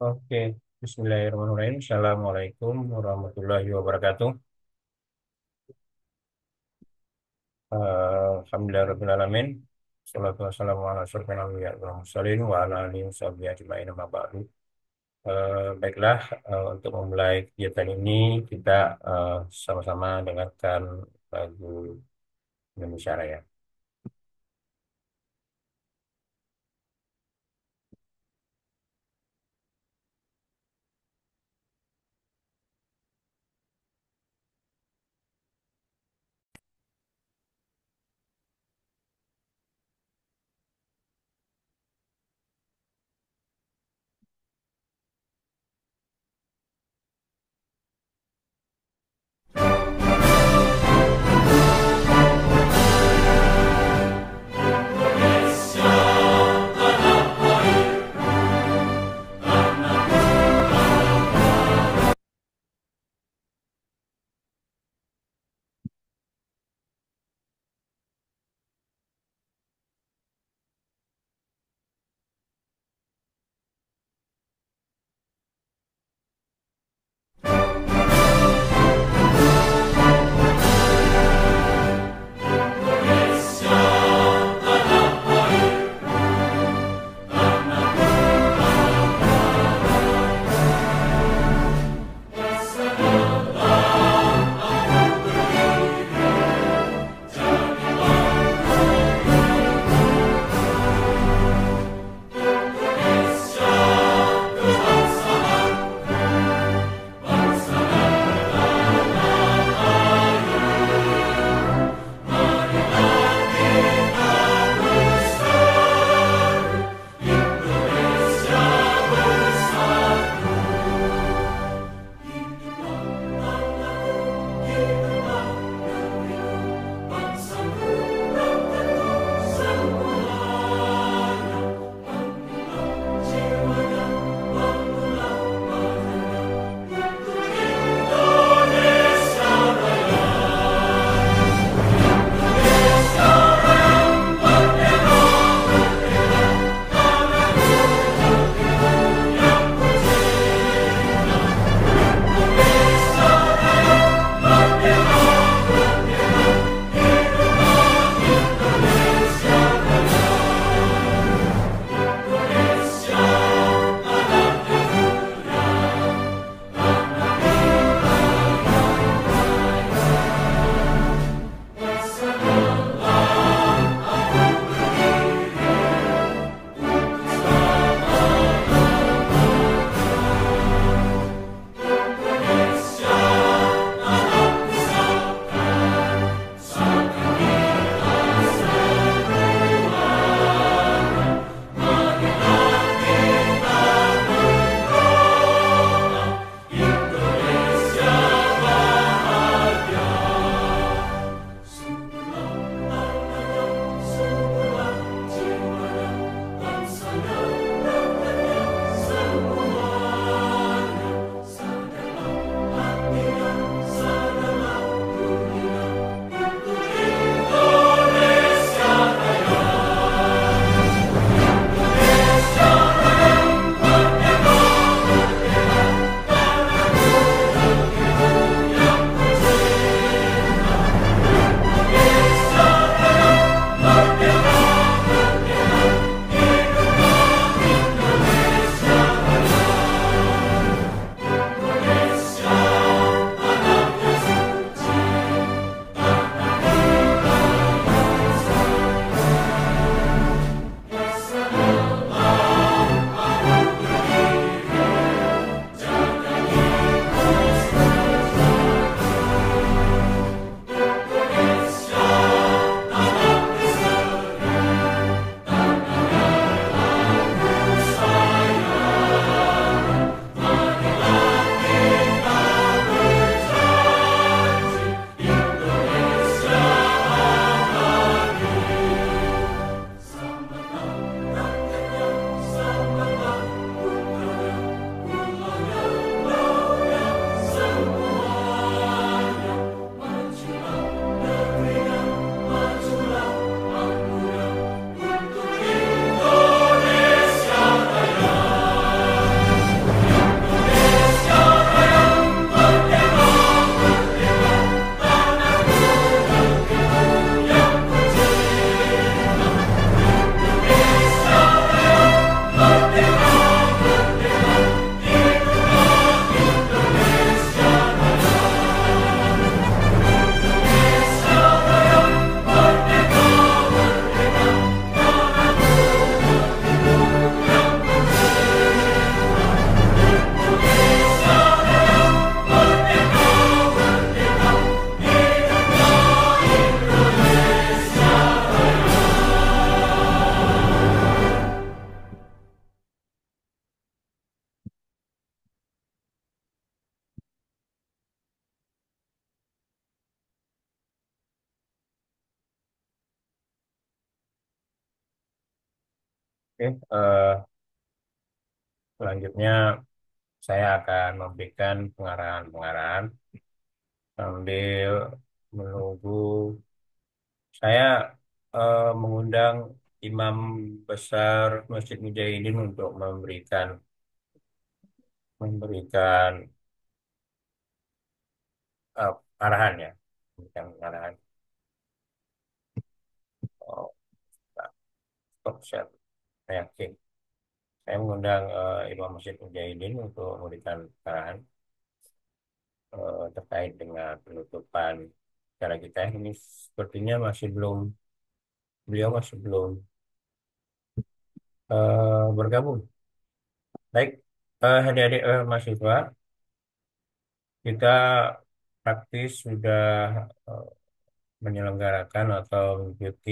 Oke, Bismillahirrahmanirrahim. Assalamualaikum warahmatullahi wabarakatuh. Alhamdulillahirrahmanirrahim. Salatu wassalamu ala asyrofil anbiya'i wal mursalin wa ala alihi washabihi ajma'in amma ba'du. Baiklah, untuk memulai kegiatan ini kita sama-sama dengarkan lagu Indonesia Raya. Oke, selanjutnya saya akan memberikan pengarahan-pengarahan sambil menunggu. Saya mengundang Imam Besar Masjid Mujahidin untuk memberikan eh, arahan ya, memberikan arahan. Oh, stop share. Oke. Saya mengundang Imam Masjid Mujahidin untuk memberikan arahan terkait dengan penutupan cara kita. Ini sepertinya beliau masih belum bergabung. Baik, adik-adik mahasiswa, kita praktis sudah eh, menyelenggarakan atau mengikuti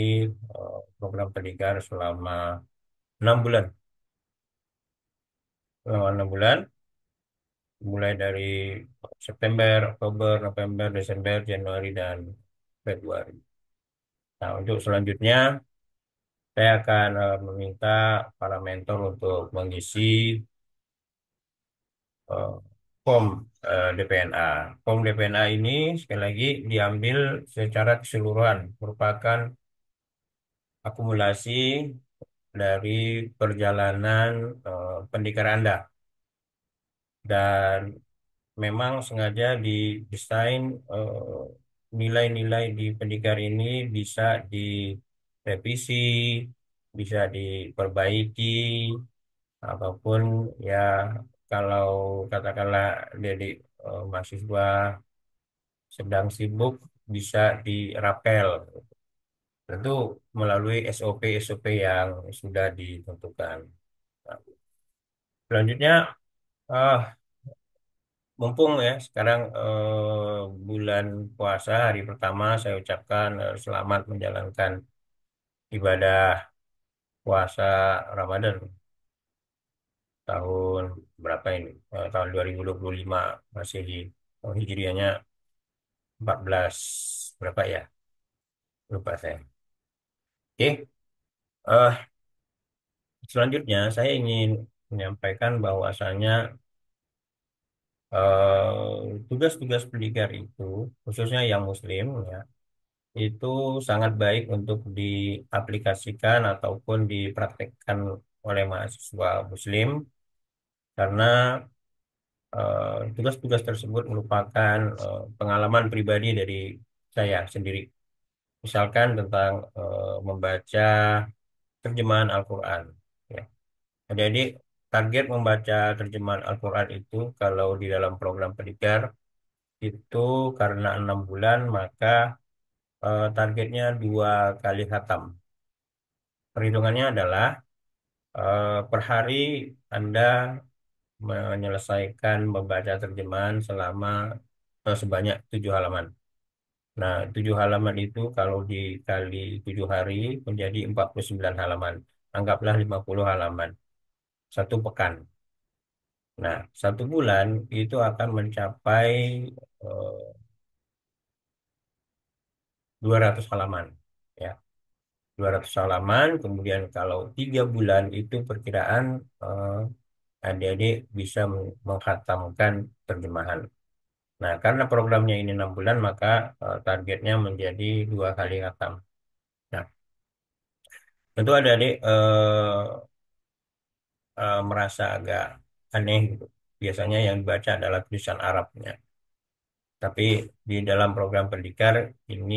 program pendidikan selama 6 bulan. Selama 6 bulan, mulai dari September, Oktober, November, Desember, Januari, dan Februari. Nah, untuk selanjutnya, saya akan meminta para mentor untuk mengisi eh, form DPNA. Form DPNA ini sekali lagi diambil secara keseluruhan, merupakan akumulasi dari perjalanan pendidikan Anda. Dan memang sengaja didesain nilai-nilai di pendidikan ini bisa direvisi, bisa diperbaiki, apapun ya kalau katakanlah dari mahasiswa sedang sibuk bisa dirapel. Tentu melalui SOP-SOP yang sudah ditentukan. Nah, selanjutnya, ah, mumpung ya sekarang bulan puasa hari pertama, saya ucapkan selamat menjalankan ibadah puasa Ramadan tahun berapa ini? Tahun 2025 Masehi. Hijriahnya 14 berapa ya? Lupa saya. Oke, eh, selanjutnya saya ingin menyampaikan bahwasanya tugas-tugas pendidikan itu, khususnya yang Muslim, ya, itu sangat baik untuk diaplikasikan ataupun dipraktekkan oleh mahasiswa Muslim, karena tugas-tugas tersebut merupakan pengalaman pribadi dari saya sendiri. Misalkan tentang membaca terjemahan Al-Quran. Ya. Jadi target membaca terjemahan Al-Quran itu kalau di dalam program pendidikan itu karena 6 bulan maka targetnya 2 kali khatam. Perhitungannya adalah per hari Anda menyelesaikan membaca terjemahan selama sebanyak 7 halaman. Nah, 7 halaman itu kalau dikali 7 hari menjadi 49 halaman. Anggaplah 50 halaman. 1 pekan. Nah, 1 bulan itu akan mencapai eh, 200 halaman. Ya, 200 halaman. Kemudian kalau 3 bulan itu perkiraan adik-adik bisa menghatamkan terjemahan. Nah, karena programnya ini 6 bulan, maka targetnya menjadi 2 kali khatam. Nah, tentu adik-adik merasa agak aneh gitu. Biasanya yang dibaca adalah tulisan Arabnya. Tapi di dalam program Pendikar ini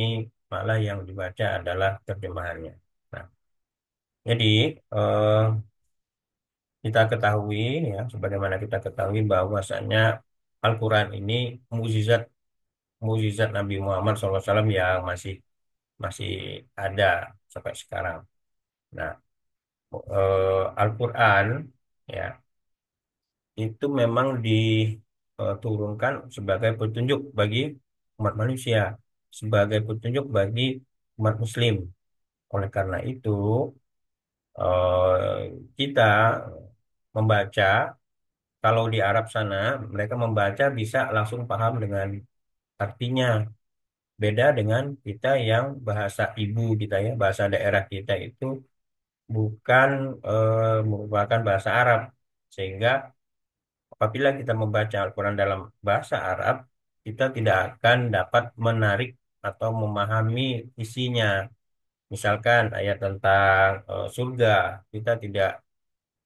malah yang dibaca adalah terjemahannya. Nah, jadi eh, kita ketahui ya, sebagaimana kita ketahui bahwasanya Al-Quran ini mukjizat mukjizat Nabi Muhammad SAW yang masih masih ada sampai sekarang. Nah, Al-Quran ya itu memang diturunkan sebagai petunjuk bagi umat manusia, sebagai petunjuk bagi umat Muslim. Oleh karena itu, kita membaca, kalau di Arab sana, mereka membaca bisa langsung paham dengan artinya. Beda dengan kita yang bahasa ibu kita ya, bahasa daerah kita itu bukan merupakan bahasa Arab. Sehingga apabila kita membaca Al-Quran dalam bahasa Arab, kita tidak akan dapat menarik atau memahami isinya. Misalkan ayat tentang surga, kita tidak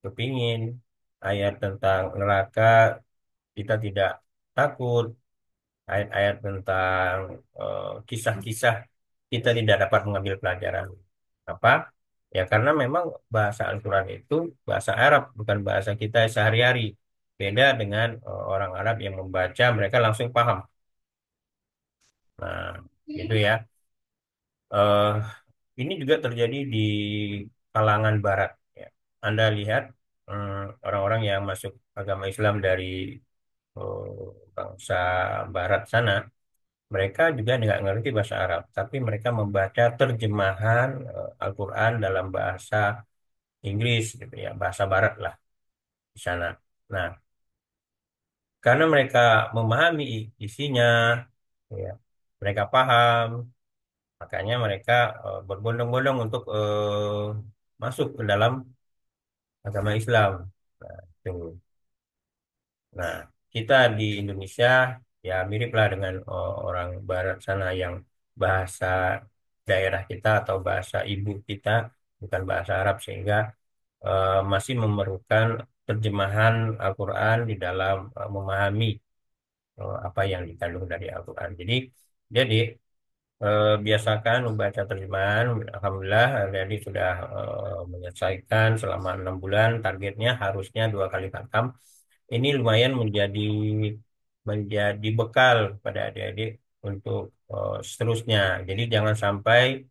kepingin. Ayat tentang neraka, kita tidak takut. Ayat-ayat tentang kisah-kisah, kita tidak dapat mengambil pelajaran. Apa? Ya karena memang bahasa Al-Quran itu bahasa Arab, bukan bahasa kita sehari-hari. Beda dengan orang Arab yang membaca, mereka langsung paham. Nah, gitu ya. Eh, ini juga terjadi di kalangan Barat. Ya. Anda lihat orang-orang yang masuk agama Islam dari bangsa Barat sana, mereka juga nggak ngerti bahasa Arab, tapi mereka membaca terjemahan Al-Quran dalam bahasa Inggris, gitu ya, bahasa Barat lah di sana. Nah, karena mereka memahami isinya, ya, mereka paham, makanya mereka berbondong-bondong untuk masuk ke dalam agama Islam. Nah, itu. Nah, kita di Indonesia ya miriplah dengan orang Barat sana yang bahasa daerah kita atau bahasa ibu kita bukan bahasa Arab, sehingga masih memerlukan terjemahan Al-Quran di dalam memahami apa yang dikandung dari Al-Quran. Jadi biasakan membaca terjemahan. Alhamdulillah, jadi sudah menyelesaikan selama 6 bulan. Targetnya harusnya 2 kali khatam. Ini lumayan menjadi bekal pada adik-adik untuk seterusnya. Jadi jangan sampai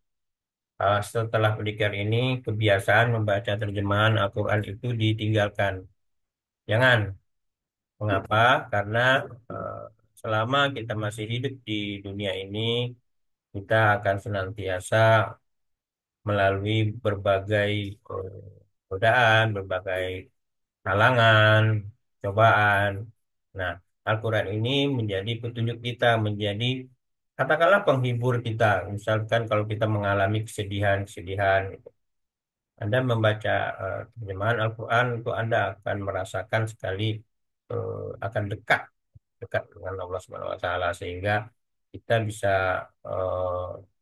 setelah pendidikan ini kebiasaan membaca terjemahan Al-Quran itu ditinggalkan. Jangan. Mengapa? Karena eh, selama kita masih hidup di dunia ini, kita akan senantiasa melalui berbagai godaan, berbagai halangan, cobaan. Nah, Al-Quran ini menjadi petunjuk kita, menjadi katakanlah penghibur kita. Misalkan kalau kita mengalami kesedihan-kesedihan, Anda membaca terjemahan Al-Quran, itu Anda akan merasakan sekali akan dekat dekat dengan Allah Subhanahu wa taala, sehingga kita bisa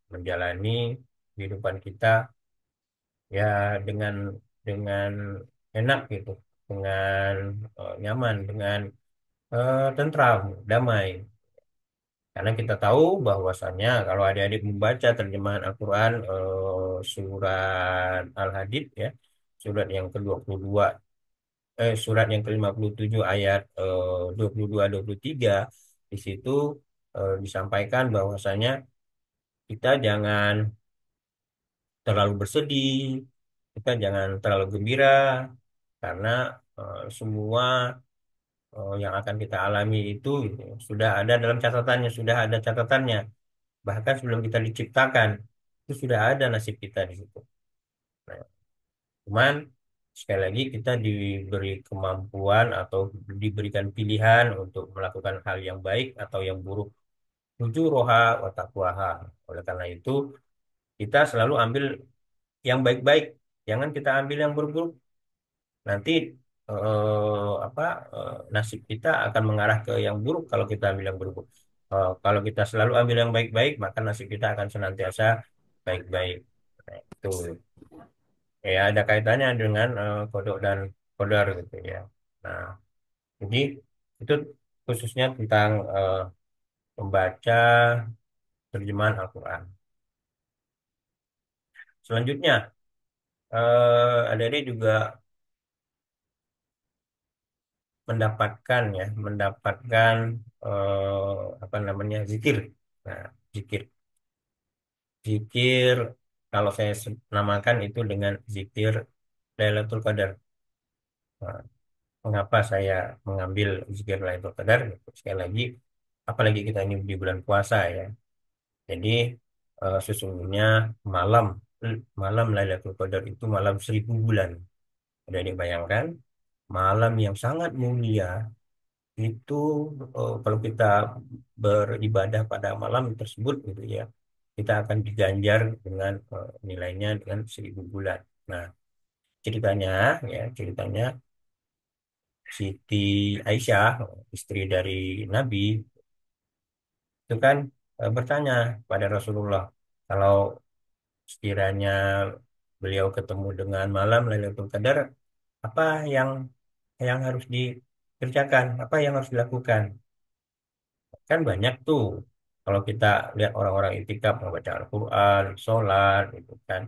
menjalani kehidupan kita ya dengan dengan enak gitu, dengan nyaman, dengan tentram, damai. Karena kita tahu bahwasannya kalau adik-adik membaca terjemahan Al-Quran surat Al-Hadid ya, surat yang ke-22 surat yang ke-57 ayat 22-23, di situ disampaikan bahwasanya kita jangan terlalu bersedih, kita jangan terlalu gembira karena semua yang akan kita alami itu gitu, sudah ada dalam catatannya, sudah ada catatannya. Bahkan sebelum kita diciptakan, itu sudah ada nasib kita di situ. Nah, cuman sekali lagi kita diberi kemampuan atau diberikan pilihan untuk melakukan hal yang baik atau yang buruk. Tuju roha wa taqwaha. Oleh karena itu, kita selalu ambil yang baik-baik. Jangan kita ambil yang buruk-buruk. Nanti apa nasib kita akan mengarah ke yang buruk kalau kita ambil yang buruk. Kalau kita selalu ambil yang baik-baik, maka nasib kita akan senantiasa baik-baik. Nah, itu ya ada kaitannya dengan kodok dan kodar gitu ya. Nah, jadi itu khususnya tentang membaca terjemahan Al-Quran. Selanjutnya, adik-adik juga mendapatkan apa namanya zikir. Nah, zikir, zikir kalau saya namakan itu dengan zikir Lailatul Qadar. Nah, mengapa saya mengambil zikir Lailatul Qadar? Sekali lagi, apalagi kita ini di bulan puasa ya. Jadi sesungguhnya malam malam Lailatul Qadar itu malam 1000 bulan. Ada dibayangkan malam yang sangat mulia itu kalau kita beribadah pada malam tersebut gitu ya, kita akan diganjar dengan nilainya dengan 1000 bulan. Nah, ceritanya, ya ceritanya Siti Aisyah, istri dari Nabi, itu kan bertanya pada Rasulullah, kalau sekiranya beliau ketemu dengan malam Lailatul Qadar, apa yang harus dikerjakan, apa yang harus dilakukan? Kan banyak tuh kalau kita lihat orang-orang itikaf membaca Al-Quran, sholat, gitu kan,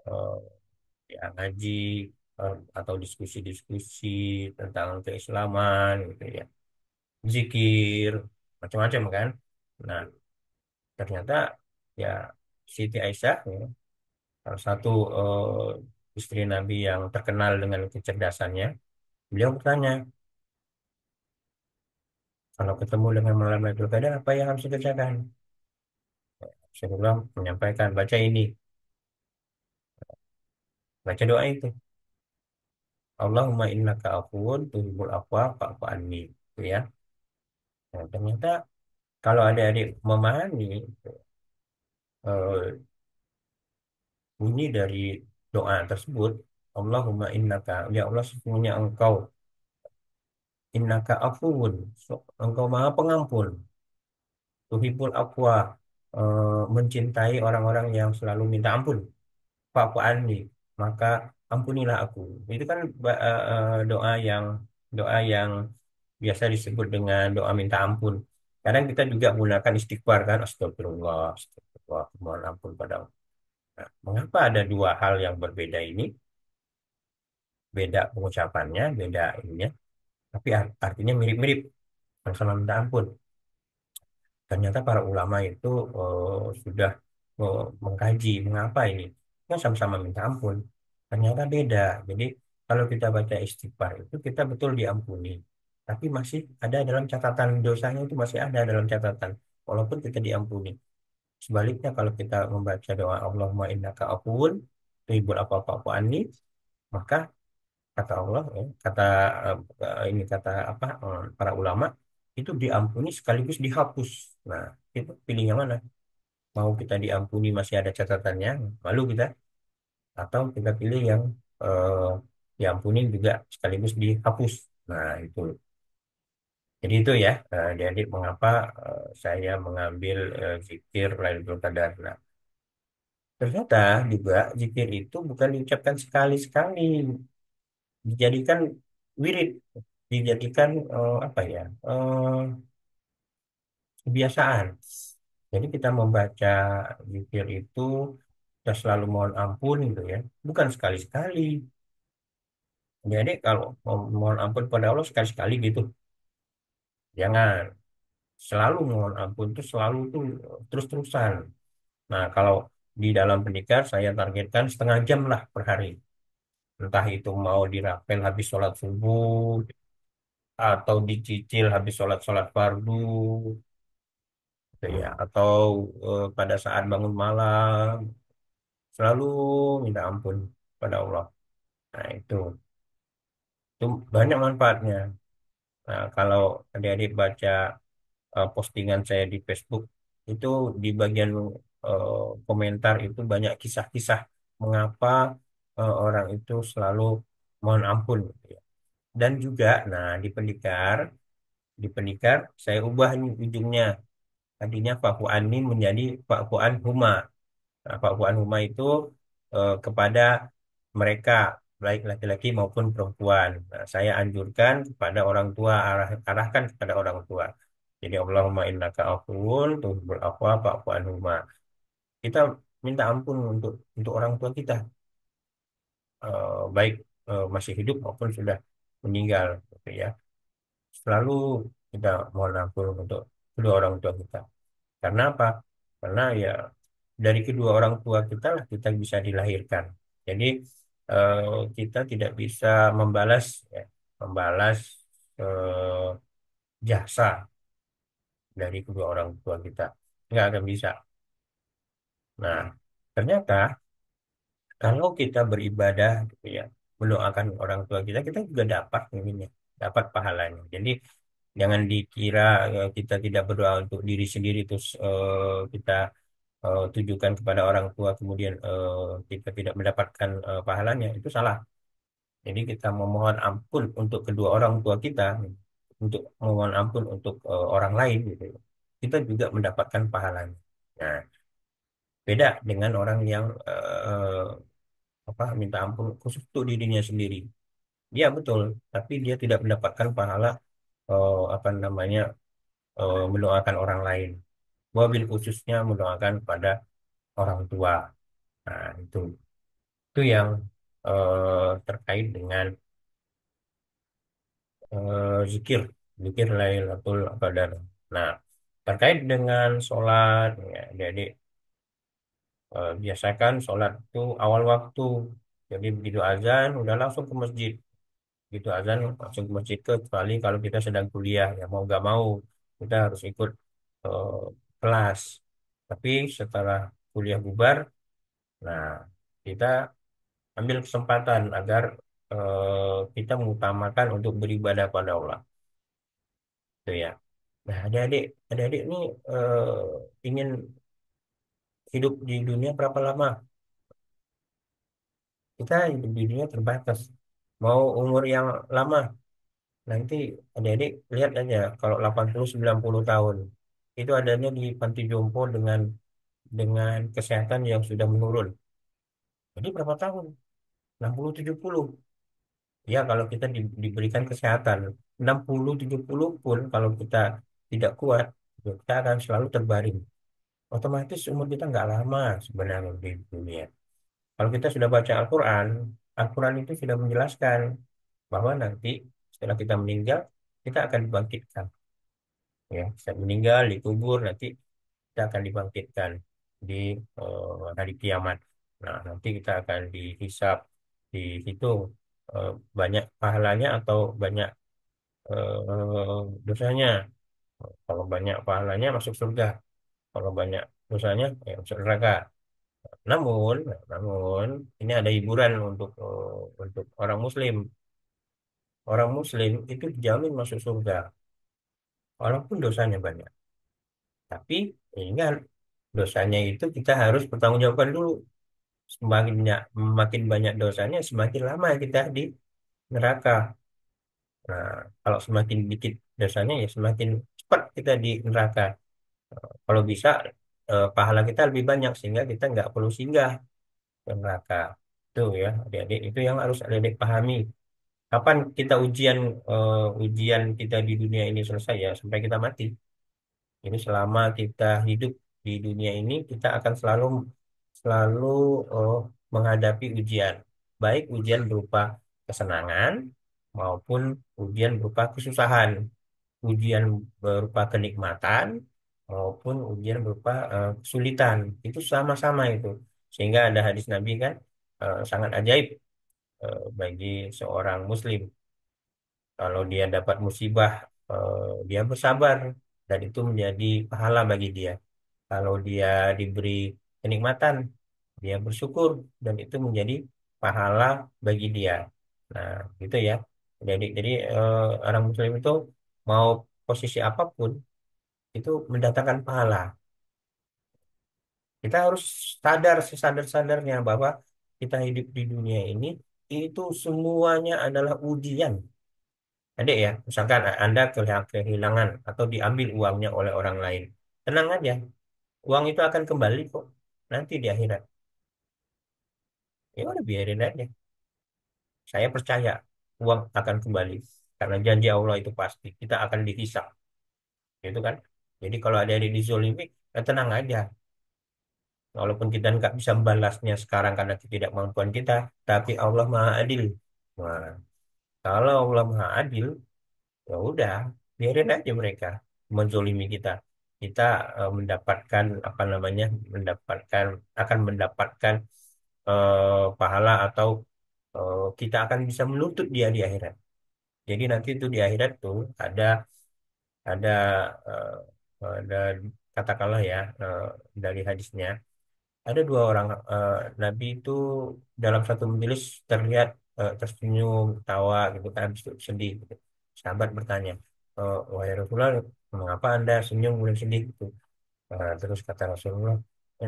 eh, ya ngaji, atau diskusi-diskusi tentang keislaman, gitu ya, zikir, macam-macam kan. Nah, ternyata ya Siti Aisyah, ya, salah satu istri Nabi yang terkenal dengan kecerdasannya, beliau bertanya, kalau ketemu dengan malam Lailatul Qadar, apa yang harus dikerjakan? Rasulullah menyampaikan, baca ini, baca doa itu. Allahumma innaka afuwun tuhibbul afwa fa'fu anni. Itu ya. Nah, ternyata kalau adik-adik memahami eh, bunyi dari doa tersebut, Allahumma innaka, ya Allah sesungguhnya engkau, innaka afuwun, engkau maha pengampun, tuhibbul afwa, mencintai orang-orang yang selalu minta ampun. Fa'fu anni, maka ampunilah aku. Itu kan doa yang biasa disebut dengan doa minta ampun. Kadang kita juga menggunakan istighfar kan, astagfirullah, astagfirullah, mohon ampun pada Allah. Nah, mengapa ada dua hal yang berbeda ini? Beda pengucapannya, beda ininya, tapi artinya mirip-mirip, sama minta ampun. Ternyata para ulama itu sudah mengkaji mengapa ini. Kan sama-sama minta ampun. Ternyata beda. Jadi kalau kita baca istighfar itu kita betul diampuni. Tapi masih ada dalam catatan dosanya, itu masih ada dalam catatan. Walaupun kita diampuni. Sebaliknya kalau kita membaca doa Allahumma innaka afuwun tuhibbul afwa fa'fu anni, maka kata Allah, ya, ini kata apa, para ulama, itu diampuni sekaligus dihapus. Nah, itu pilih yang mana? Mau kita diampuni masih ada catatannya, malu kita, atau kita pilih yang eh, diampuni juga sekaligus dihapus. Nah, itu. Jadi itu ya, jadi mengapa saya mengambil zikir Lailatul Qadar. Nah, ternyata juga zikir itu bukan diucapkan sekali-sekali, dijadikan wirid, dijadikan apa ya, kebiasaan. Jadi kita membaca zikir itu, kita selalu mohon ampun gitu ya, bukan sekali-sekali. Jadi kalau mau mohon ampun pada Allah sekali-sekali gitu, jangan. Selalu mohon ampun itu selalu tuh terus-terusan. Nah, kalau di dalam pendikar saya targetkan setengah jam lah per hari. Entah itu mau dirapel habis sholat subuh, atau dicicil habis sholat-sholat fardu, gitu ya, atau pada saat bangun malam, selalu minta ampun pada Allah. Nah, itu banyak manfaatnya. Nah, kalau adik-adik baca postingan saya di Facebook, itu di bagian eh, komentar itu banyak kisah-kisah mengapa orang itu selalu mohon ampun, gitu ya. Dan juga, nah, di pendikar saya ubah nih ujungnya. Tadinya Pak Fuani menjadi Pak Fuan Huma. Nah, Pak Fuan Huma itu kepada mereka, baik laki-laki maupun perempuan. Nah, saya anjurkan kepada orang tua, arahkan kepada orang tua. Jadi Allahumma innaka afuwun tuhibbul afwa fa'fu anhuma. Kita minta ampun untuk orang tua kita, baik masih hidup maupun sudah meninggal, gitu ya. Selalu kita mohon ampun untuk kedua orang tua kita. Karena apa? Karena ya dari kedua orang tua kita lah kita bisa dilahirkan. Jadi eh, kita tidak bisa membalas, ya, membalas eh, jasa dari kedua orang tua kita. Nggak akan bisa. Nah, ternyata kalau kita beribadah gitu ya, mendoakan orang tua kita, kita juga dapat ini, dapat pahalanya. Jadi jangan dikira kita tidak berdoa untuk diri sendiri terus kita tujukan kepada orang tua, kemudian kita tidak mendapatkan pahalanya, itu salah. Jadi kita memohon ampun untuk kedua orang tua kita, untuk memohon ampun untuk orang lain gitu. Kita juga mendapatkan pahalanya. Nah, beda dengan orang yang apa minta ampun khusus untuk dirinya sendiri. Dia betul, tapi dia tidak mendapatkan pahala apa namanya mendoakan orang lain. Wabil khususnya mendoakan pada orang tua. Nah, itu yang terkait dengan zikir, zikir Lailatul Qadar. Nah, terkait dengan sholat, ya, jadi biasakan sholat itu awal waktu. Jadi begitu azan, udah langsung ke masjid. Begitu azan, langsung ke masjid, kecuali kalau kita sedang kuliah, ya mau gak mau, kita harus ikut eh, kelas. Tapi setelah kuliah bubar, nah kita ambil kesempatan agar kita mengutamakan untuk beribadah pada Allah. Itu ya. Nah, adik-adik ini ingin hidup di dunia berapa lama? Kita hidup di dunia terbatas. Mau umur yang lama, nanti adik-adik lihat aja kalau 80-90 tahun. Itu adanya di panti jompo dengan kesehatan yang sudah menurun. Jadi berapa tahun? 60-70. Ya, kalau kita diberikan kesehatan 60-70 pun kalau kita tidak kuat, ya kita akan selalu terbaring. Otomatis umur kita nggak lama sebenarnya di dunia. Kalau kita sudah baca Al-Quran, Al-Quran itu sudah menjelaskan bahwa nanti setelah kita meninggal, kita akan dibangkitkan. Ya, saat meninggal dikubur, nanti kita akan dibangkitkan di hari kiamat. Nah, nanti kita akan dihisap, dihitung eh, banyak pahalanya atau banyak dosanya. Kalau banyak pahalanya masuk surga, kalau banyak dosanya ya masuk neraka. Namun, namun ini ada hiburan untuk orang Muslim. Orang Muslim itu dijamin masuk surga, walaupun dosanya banyak. Tapi ingat, dosanya itu kita harus pertanggungjawabkan dulu. Makin banyak dosanya, semakin lama kita di neraka. Nah, kalau semakin dikit dosanya, ya semakin cepat kita di neraka. Kalau bisa, pahala kita lebih banyak sehingga kita nggak perlu singgah ke neraka. Itu ya, adik-adik. Itu yang harus adik-adik pahami. Kapan kita ujian kita di dunia ini selesai ya sampai kita mati. Jadi selama kita hidup di dunia ini kita akan selalu selalu eh, menghadapi ujian, baik ujian berupa kesenangan maupun ujian berupa kesusahan, ujian berupa kenikmatan maupun ujian berupa kesulitan. Itu sama-sama itu. Sehingga ada hadis Nabi kan sangat ajaib bagi seorang Muslim. Kalau dia dapat musibah, dia bersabar dan itu menjadi pahala bagi dia. Kalau dia diberi kenikmatan, dia bersyukur dan itu menjadi pahala bagi dia. Nah, gitu ya. Jadi orang Muslim itu mau posisi apapun itu mendatangkan pahala. Kita harus sadar sesadar-sadarnya bahwa kita hidup di dunia ini itu semuanya adalah ujian. Adik ya, misalkan Anda kehilangan atau diambil uangnya oleh orang lain. Tenang aja, uang itu akan kembali kok. Nanti di akhirat. Ya udah biarin aja. Saya percaya uang akan kembali. Karena janji Allah itu pasti. Kita akan dihisap. Gitu kan. Jadi kalau ada yang dizolimi, ya tenang aja. Walaupun kita nggak bisa membalasnya sekarang karena ketidakmampuan kita, tapi Allah Maha Adil. Nah, kalau Allah Maha Adil, ya udah biarin aja mereka menzolimi kita. Kita mendapatkan apa namanya, akan mendapatkan pahala atau kita akan bisa menuntut dia di akhirat. Jadi nanti itu di akhirat tuh ada eh, ada katakanlah ya dari hadisnya ada dua orang Nabi itu dalam satu majelis terlihat tersenyum, tawa gitu kan, habis itu sedih. Gitu. Sahabat bertanya, wahai Rasulullah, mengapa Anda senyum kemudian sedih gitu? Terus kata Rasulullah,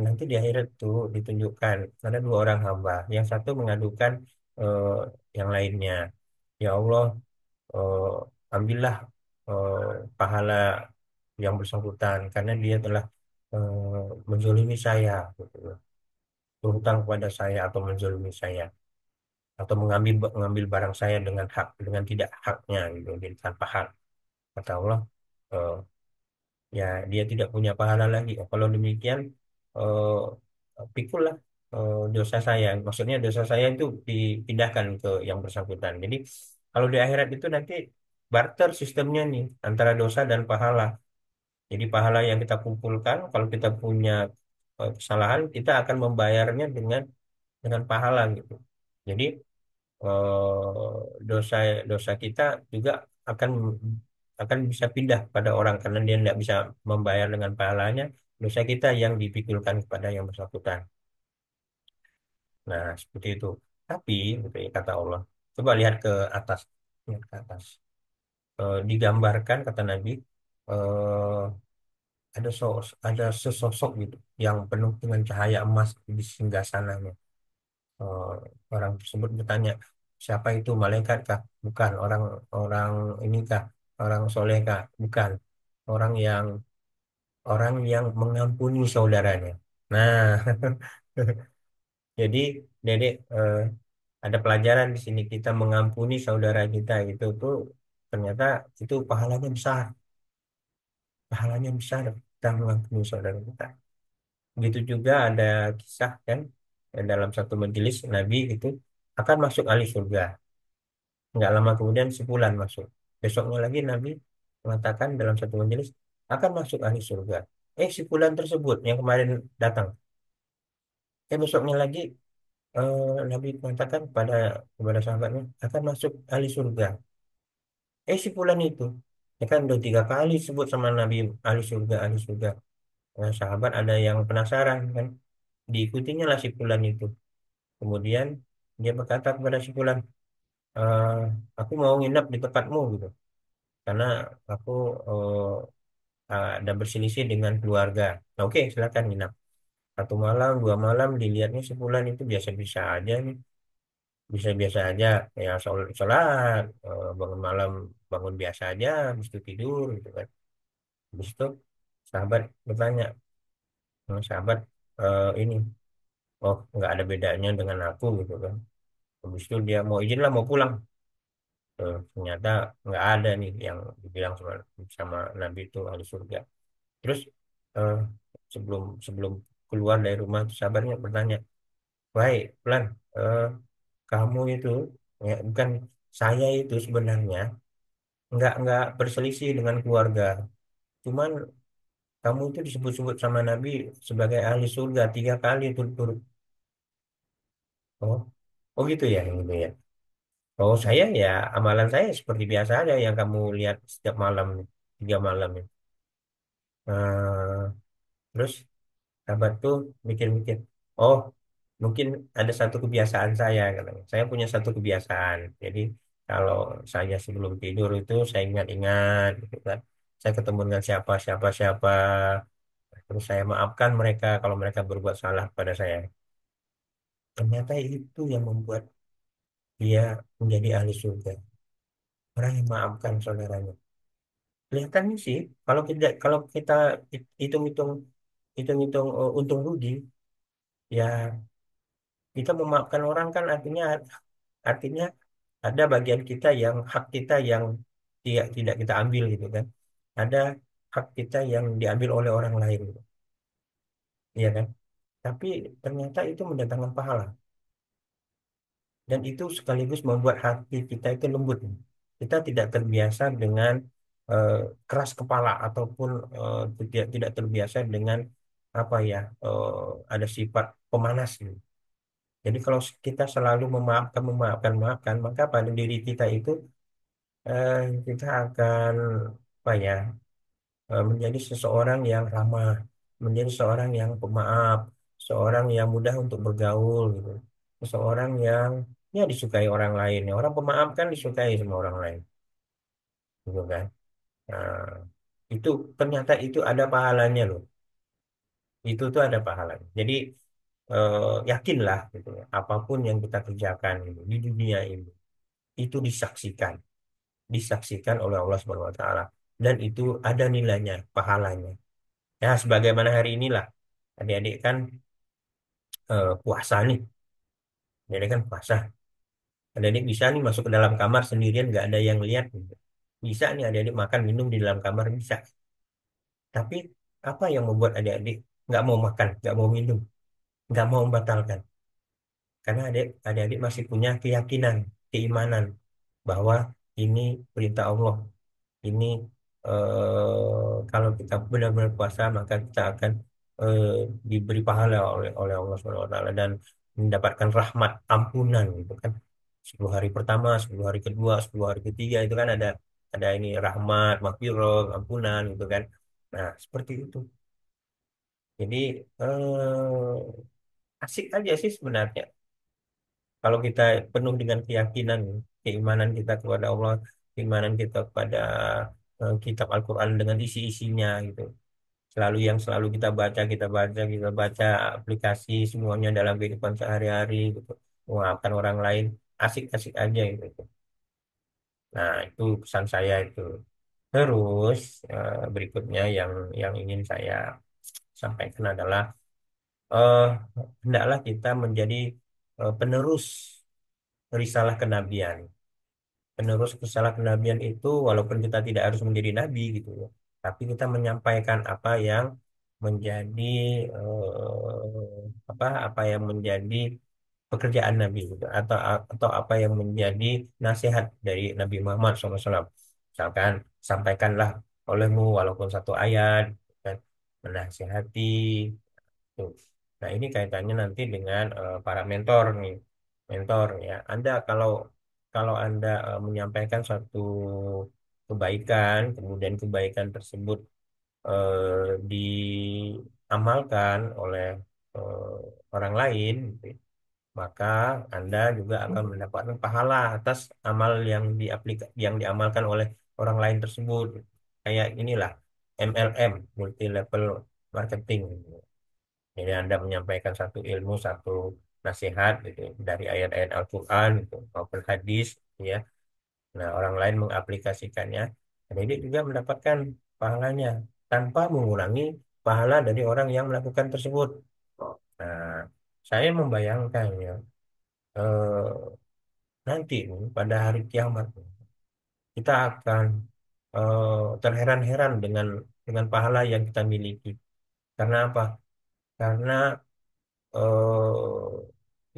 nanti di akhirat tuh ditunjukkan ada dua orang hamba. Yang satu mengadukan eh, yang lainnya. Ya Allah, eh, ambillah eh, pahala yang bersangkutan karena dia telah menzolimi saya, gitu loh. Berhutang kepada saya atau menzolimi saya atau mengambil barang saya dengan hak dengan tidak haknya gitu, jadi tanpa hak. Kata Allah, eh, ya dia tidak punya pahala lagi. Kalau demikian, pikullah dosa saya. Maksudnya dosa saya itu dipindahkan ke yang bersangkutan. Jadi kalau di akhirat itu nanti barter sistemnya nih antara dosa dan pahala. Jadi pahala yang kita kumpulkan, kalau kita punya kesalahan, kita akan membayarnya dengan pahala gitu. Jadi dosa dosa kita juga akan akan bisa pindah pada orang karena dia tidak bisa membayar dengan pahalanya, dosa kita yang dipikulkan kepada yang bersangkutan. Nah, seperti itu. Tapi, gitu ya, kata Allah, coba lihat ke atas, lihat ke atas. Digambarkan kata Nabi, eh, ada sesosok gitu yang penuh dengan cahaya emas di singgasananya. Eh, Orang tersebut bertanya, siapa itu, malaikat kah? Bukan. Orang ini kah? Orang soleh kah? Bukan. Orang yang orang yang mengampuni saudaranya. Nah, jadi Dedek, ada pelajaran di sini, kita mengampuni saudara kita itu tuh ternyata itu pahalanya besar kita mengampuni saudara kita. Begitu juga ada kisah kan, dalam satu majelis Nabi itu akan masuk ahli surga. Nggak lama kemudian sebulan masuk. Besoknya lagi Nabi mengatakan dalam satu majelis akan masuk ahli surga. Sebulan tersebut yang kemarin datang. Besoknya lagi Nabi mengatakan kepada sahabatnya akan masuk ahli surga. Sebulan itu. Ya kan udah 3 kali sebut sama Nabi ahli surga, ahli surga. Nah, sahabat ada yang penasaran kan. Diikutinya lah si Fulan itu. Kemudian dia berkata kepada si Fulan, "Eh, aku mau nginap di tempatmu gitu. Karena aku ada berselisih dengan keluarga. Nah, oke, silakan nginap. 1 malam, 2 malam, dilihatnya sebulan itu biasa-biasa aja nih. Bisa-biasa aja. Ya, sholat, bangun malam, bangun biasa aja, habis itu tidur gitu kan. Habis itu sahabat bertanya, sahabat ini, oh nggak ada bedanya dengan aku gitu kan. Habis itu dia mau izin lah mau pulang. Ternyata nggak ada nih yang dibilang sama Nabi itu ahli surga. Terus eh, sebelum sebelum keluar dari rumah itu sahabatnya bertanya, baik, Plan, eh, kamu itu ya, bukan saya itu sebenarnya nggak berselisih dengan keluarga. Cuman kamu itu disebut-sebut sama Nabi sebagai ahli surga 3 kali turut-turut. Oh, oh gitu ya, gitu ya. Oh saya ya amalan saya seperti biasa aja yang kamu lihat setiap malam 3 malam itu. Terus sahabat tuh mikir-mikir, oh mungkin ada satu kebiasaan saya katanya. Saya punya satu kebiasaan. Jadi kalau saya sebelum tidur itu saya ingat-ingat gitu kan. Saya ketemu dengan siapa siapa siapa. Terus saya maafkan mereka kalau mereka berbuat salah pada saya. Ternyata itu yang membuat dia menjadi ahli surga. Orang yang maafkan saudaranya. Kelihatannya sih kalau kita hitung-hitung hitung-hitung untung rugi, ya kita memaafkan orang kan artinya ada bagian kita yang hak kita yang tidak kita ambil gitu kan. Ada hak kita yang diambil oleh orang lain gitu. Iya kan? Tapi ternyata itu mendatangkan pahala dan itu sekaligus membuat hati kita itu lembut. Kita tidak terbiasa dengan eh, keras kepala ataupun tidak tidak terbiasa dengan apa ya ada sifat pemanas gitu. Jadi kalau kita selalu memaafkan, memaafkan, memaafkan, maka pada diri kita itu eh, kita akan apa ya menjadi seseorang yang ramah, menjadi seorang yang pemaaf, seorang yang mudah untuk bergaul gitu, seseorang yang ya disukai orang lain. Ya, orang pemaaf kan disukai sama orang lain, gitu kan. Nah, itu ternyata itu ada pahalanya loh. Itu tuh ada pahalanya. Jadi yakinlah gitu ya, apapun yang kita kerjakan gitu, di dunia ini itu disaksikan oleh Allah Subhanahu Wa Taala, dan itu ada nilainya, pahalanya. Ya, sebagaimana hari inilah adik-adik kan puasa nih, adik kan puasa, adik-adik bisa nih masuk ke dalam kamar sendirian nggak ada yang lihat gitu. Bisa nih adik-adik makan minum di dalam kamar bisa, tapi apa yang membuat adik-adik nggak mau makan, nggak mau minum, nggak mau membatalkan? Karena adik-adik masih punya keyakinan, keimanan bahwa ini perintah Allah. Ini kalau kita benar-benar puasa maka kita akan eh, diberi pahala oleh oleh Allah Subhanahu Wa Taala dan mendapatkan rahmat ampunan gitu kan. 10 hari pertama, 10 hari kedua, 10 hari ketiga itu kan ada ini rahmat, maghfirah, ampunan gitu kan. Nah, seperti itu. Jadi asik aja sih sebenarnya. Kalau kita penuh dengan keyakinan, keimanan kita kepada Allah, keimanan kita kepada kitab Al-Quran dengan isi-isinya gitu. Selalu kita baca, kita baca aplikasi semuanya dalam kehidupan sehari-hari gitu. Memaafkan orang lain, asik-asik aja gitu. Nah, itu pesan saya itu. Terus berikutnya yang ingin saya sampaikan adalah eh hendaklah kita menjadi penerus risalah kenabian. Penerus risalah kenabian itu walaupun kita tidak harus menjadi nabi gitu ya, tapi kita menyampaikan apa yang menjadi apa yang menjadi pekerjaan Nabi gitu, atau apa yang menjadi nasihat dari Nabi Muhammad SAW. Misalkan sampaikanlah olehmu walaupun satu ayat dan menasihati tuh. Nah, ini kaitannya nanti dengan para mentor nih. Mentor ya. Anda kalau kalau Anda menyampaikan suatu kebaikan, kemudian kebaikan tersebut diamalkan oleh eh, orang lain, gitu ya, maka Anda juga akan mendapatkan pahala atas amal yang diamalkan oleh orang lain tersebut. Kayak inilah MLM, multi level marketing. Jadi Anda menyampaikan satu ilmu, satu nasihat gitu, dari ayat-ayat Al-Quran gitu, maupun hadis gitu ya. Nah, orang lain mengaplikasikannya. Dan ini juga mendapatkan pahalanya tanpa mengurangi pahala dari orang yang melakukan tersebut. Nah, saya membayangkan ya, nanti nih, pada hari kiamat kita akan terheran-heran dengan pahala yang kita miliki. Karena apa? Karena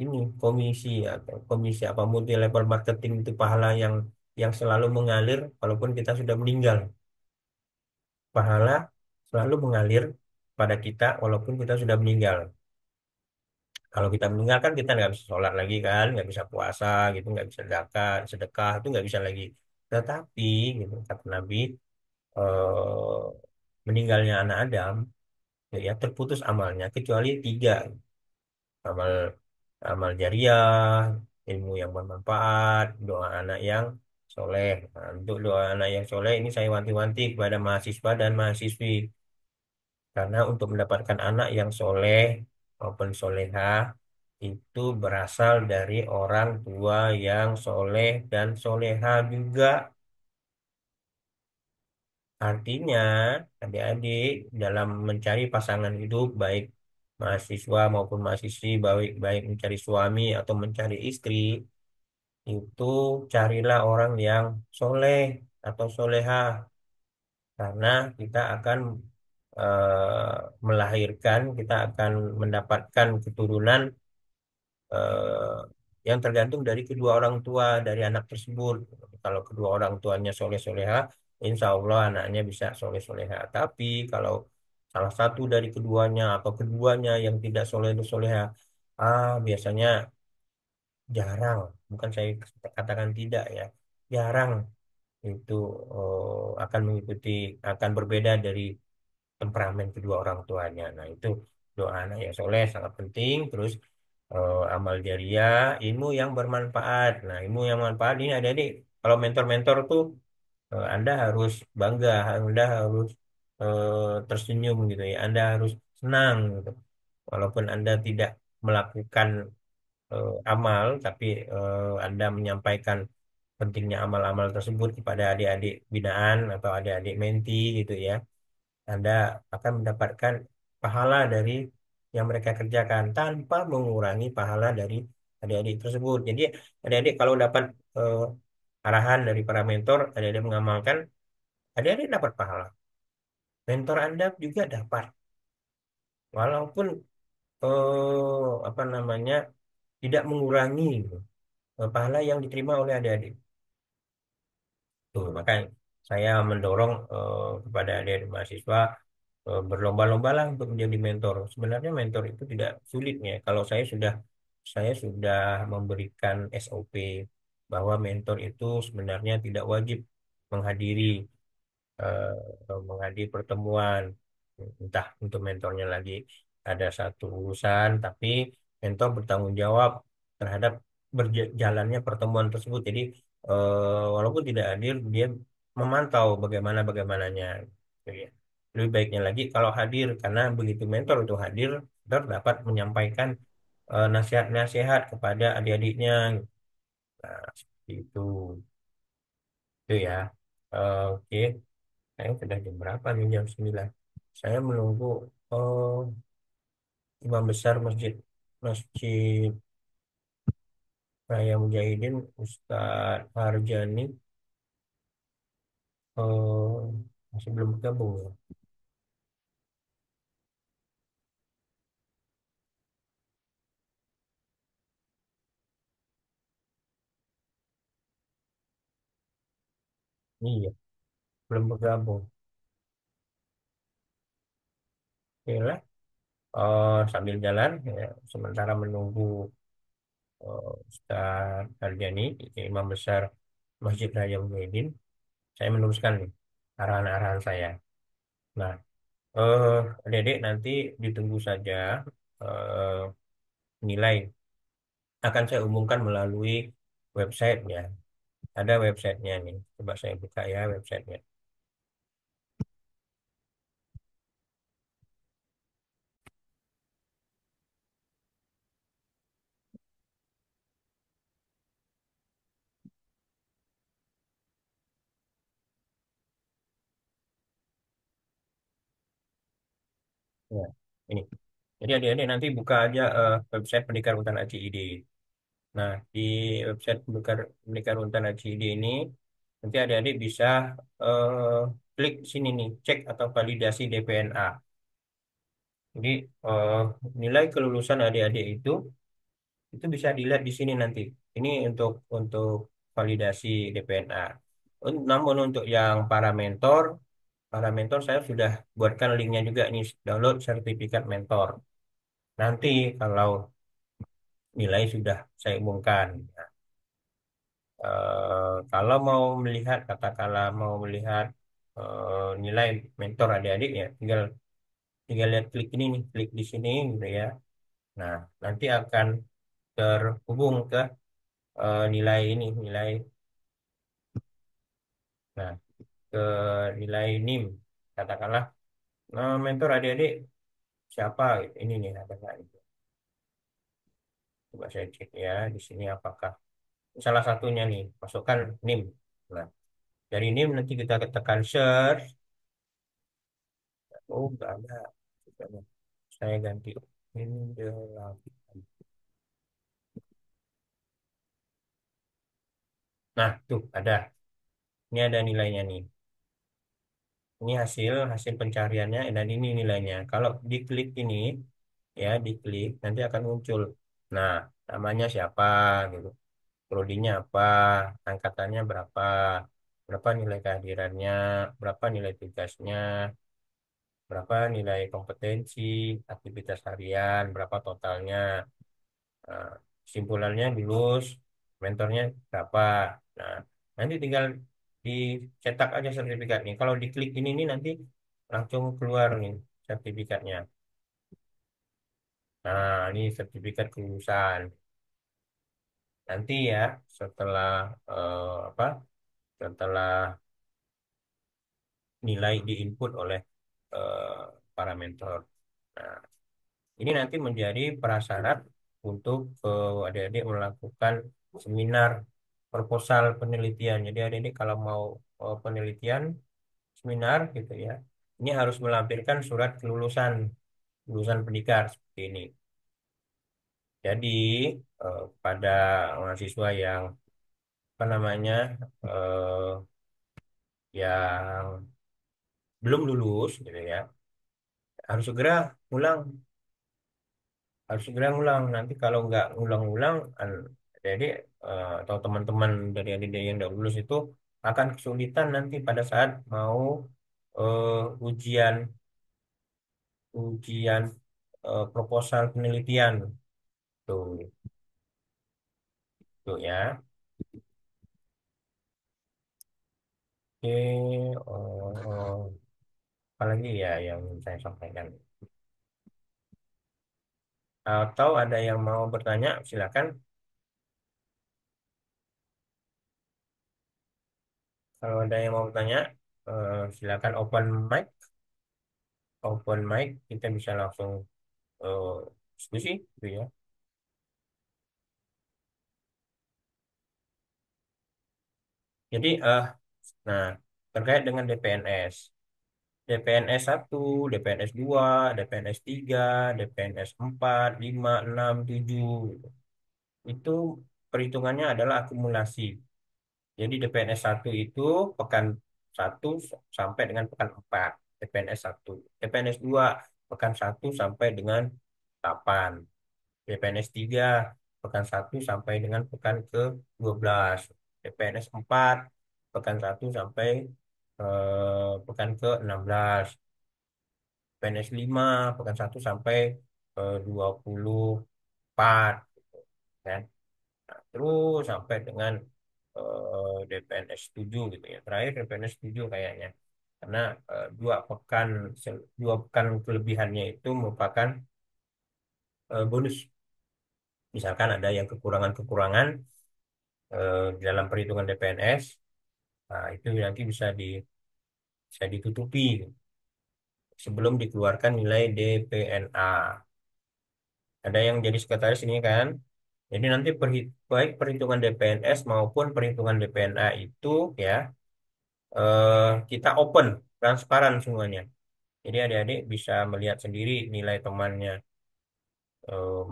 ini komisi apa multi level marketing itu pahala yang selalu mengalir walaupun kita sudah meninggal. Pahala selalu mengalir pada kita walaupun kita sudah meninggal. Kalau kita meninggal kan kita nggak bisa sholat lagi kan, nggak bisa puasa gitu, nggak bisa zakat, sedekah itu nggak bisa lagi. Tetapi gitu kata Nabi, eh, meninggalnya anak Adam ya terputus amalnya kecuali tiga: amal amal jariah, ilmu yang bermanfaat, doa anak yang soleh. Nah, untuk doa anak yang soleh ini saya wanti-wanti kepada mahasiswa dan mahasiswi, karena untuk mendapatkan anak yang soleh maupun soleha itu berasal dari orang tua yang soleh dan soleha juga. Artinya, adik-adik dalam mencari pasangan hidup, baik mahasiswa maupun mahasiswi, baik baik mencari suami atau mencari istri, itu carilah orang yang soleh atau soleha, karena kita akan melahirkan, kita akan mendapatkan keturunan yang tergantung dari kedua orang tua dari anak tersebut. Kalau kedua orang tuanya soleh soleha, insya Allah anaknya bisa soleh soleha. Tapi kalau salah satu dari keduanya atau keduanya yang tidak soleh soleha, biasanya jarang, bukan saya katakan tidak ya, jarang itu akan mengikuti, akan berbeda dari temperamen kedua orang tuanya. Nah, itu doa anak yang soleh sangat penting. Terus amal jariah, ilmu yang bermanfaat. Nah, ilmu yang bermanfaat ini ada nih. Kalau mentor-mentor tuh Anda harus bangga, Anda harus tersenyum gitu ya. Anda harus senang gitu. Walaupun Anda tidak melakukan amal, tapi Anda menyampaikan pentingnya amal-amal tersebut kepada adik-adik binaan atau adik-adik menti gitu ya, Anda akan mendapatkan pahala dari yang mereka kerjakan tanpa mengurangi pahala dari adik-adik tersebut. Jadi adik-adik kalau dapat eh, arahan dari para mentor, adik-adik mengamalkan, adik-adik dapat pahala. Mentor Anda juga dapat, walaupun apa namanya tidak mengurangi gitu, pahala yang diterima oleh adik-adik. Tuh, makanya saya mendorong kepada adik-adik mahasiswa berlomba-lomba lah untuk menjadi mentor. Sebenarnya mentor itu tidak sulitnya. Kalau saya sudah memberikan SOP bahwa mentor itu sebenarnya tidak wajib menghadiri menghadiri pertemuan, entah untuk mentornya lagi ada satu urusan, tapi mentor bertanggung jawab terhadap berjalannya pertemuan tersebut. Jadi walaupun tidak hadir, dia memantau bagaimananya. Gitu ya. Lebih baiknya lagi kalau hadir, karena begitu mentor itu hadir, mentor dapat menyampaikan nasihat-nasihat kepada adik-adiknya. Nah, seperti itu ya. Oke. Saya sudah jam berapa nih, jam 9. Saya menunggu oh, imam besar masjid masjid Raya Mujahidin Ustadz Harjani eh, masih belum bergabung ya. Iya, belum bergabung. Oke lah. Sambil jalan ya, sementara menunggu Ustadz Harjani, imam besar Masjid Raya Mujahidin, saya meneruskan nih arahan-arahan saya. Nah, eh adik-adik nanti ditunggu saja eh, nilai akan saya umumkan melalui website ya. Ada websitenya nih. Coba saya buka ya websitenya. Ya, ini. Jadi adik-adik nanti buka aja website Pendekar Hutan ACID. Nah, di website Pendekar Hutan ACID ini nanti adik-adik bisa eh, klik sini nih, cek atau validasi DPNA. Jadi eh, nilai kelulusan adik-adik itu bisa dilihat di sini nanti. Ini untuk validasi DPNA. Namun untuk yang para mentor saya sudah buatkan linknya juga nih, download sertifikat mentor. Nanti kalau nilai sudah saya umumkan. Kalau mau melihat, katakanlah mau melihat nilai mentor adik-adik ya, tinggal tinggal lihat klik ini nih, klik di sini gitu ya. Nah, nanti akan terhubung ke nilai ini, nah ke nilai NIM. Katakanlah mentor adik-adik siapa gitu. Ini nih ada nggak itu. Coba saya cek ya di sini apakah salah satunya nih masukkan NIM. Nah, dari NIM nanti kita tekan search. Oh, nggak ada. Coba saya ganti ini lagi. Nah, tuh ada. Ini ada nilainya nih. Ini hasil hasil pencariannya dan ini nilainya. Kalau diklik ini ya, diklik nanti akan muncul. Nah, namanya siapa gitu. Prodinya apa, angkatannya berapa, berapa nilai kehadirannya, berapa nilai tugasnya, berapa nilai kompetensi, aktivitas harian, berapa totalnya. Nah, kesimpulannya lulus, mentornya berapa. Nah, nanti tinggal dicetak aja sertifikatnya. Kalau diklik ini nih nanti langsung keluar nih sertifikatnya. Nah, ini sertifikat kelulusan. Nanti ya setelah apa? Setelah nilai diinput oleh eh, para mentor. Nah, ini nanti menjadi prasyarat untuk adik-adik melakukan seminar proposal penelitian. Jadi adik-adik kalau mau penelitian seminar gitu ya, ini harus melampirkan surat kelulusan, lulusan pendidikan seperti ini. Jadi pada mahasiswa yang apa namanya eh, yang belum lulus gitu ya, harus segera ngulang, harus segera ngulang. Nanti kalau nggak ngulang-ngulang, jadi atau teman-teman dari adik yang udah lulus itu akan kesulitan nanti pada saat mau ujian ujian proposal penelitian tuh tuh ya. Oke, apalagi ya yang saya sampaikan. Atau ada yang mau bertanya, silakan. Kalau ada yang mau bertanya, silakan open mic, kita bisa langsung eh, diskusi, gitu ya. Jadi, nah terkait dengan DPNS, DPNS 1, DPNS 2, DPNS 3, DPNS 4, 5, 6, 7, itu perhitungannya adalah akumulasi. Jadi DPNS 1 itu pekan 1 sampai dengan pekan 4, DPNS 1. DPNS 2 pekan 1 sampai dengan 8. DPNS 3 pekan 1 sampai dengan pekan ke-12. DPNS 4 pekan 1 sampai pekan ke-16. DPNS 5 pekan 1 sampai 24, kan? Nah, terus sampai dengan DPNS 7 gitu ya. Terakhir DPNS 7 kayaknya. Karena 2 pekan kelebihannya itu merupakan bonus. Misalkan ada yang kekurangan-kekurangan dalam perhitungan DPNS, nah, itu nanti bisa ditutupi sebelum dikeluarkan nilai DPNA. Ada yang jadi sekretaris ini kan. Jadi nanti baik perhitungan DPNS maupun perhitungan DPNA itu ya kita open, transparan semuanya. Jadi adik-adik bisa melihat sendiri nilai temannya,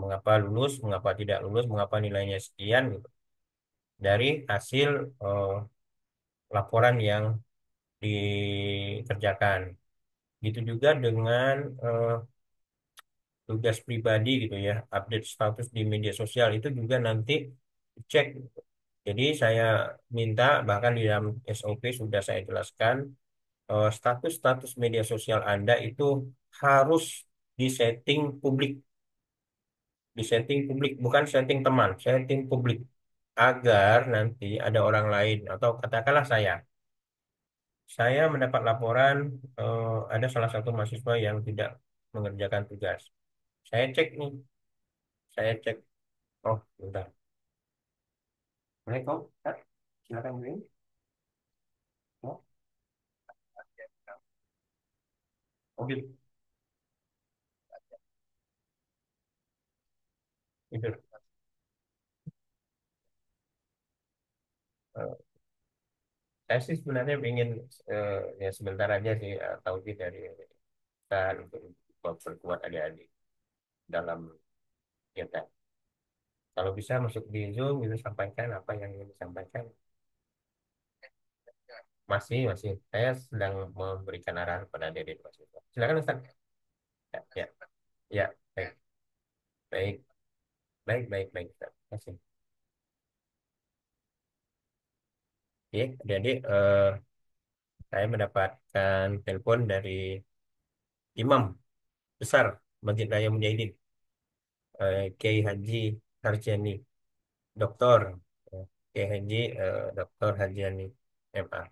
mengapa lulus, mengapa tidak lulus, mengapa nilainya sekian gitu. Dari hasil laporan yang dikerjakan. Gitu juga dengan tugas pribadi gitu ya, update status di media sosial itu juga nanti cek. Jadi saya minta, bahkan di dalam SOP sudah saya jelaskan, status-status media sosial Anda itu harus disetting publik, disetting publik, bukan setting teman, setting publik, agar nanti ada orang lain atau katakanlah saya mendapat laporan ada salah satu mahasiswa yang tidak mengerjakan tugas. Saya cek nih, saya cek. Oh, bentar. Assalamualaikum. Kak, silakan beli. Oh, mobil itu. Eh, saya sih sebenarnya ingin ya sebentar aja sih tahu sih dari kita untuk memperkuat adik-adik dalam kita. Kalau bisa masuk di Zoom itu sampaikan apa yang ingin disampaikan. Masih, masih. Saya sedang memberikan arahan kepada adik-adik mahasiswa. Silakan Ustaz. Ya, ya, ya. Baik, baik, baik, baik, baik, Ustaz. Terima kasih. Oke, adik-adik, saya mendapatkan telepon dari Imam besar Masjid Raya Mujahidin, Kiai Haji Harjani, Doktor, Kiai Haji Doktor Harjani MA.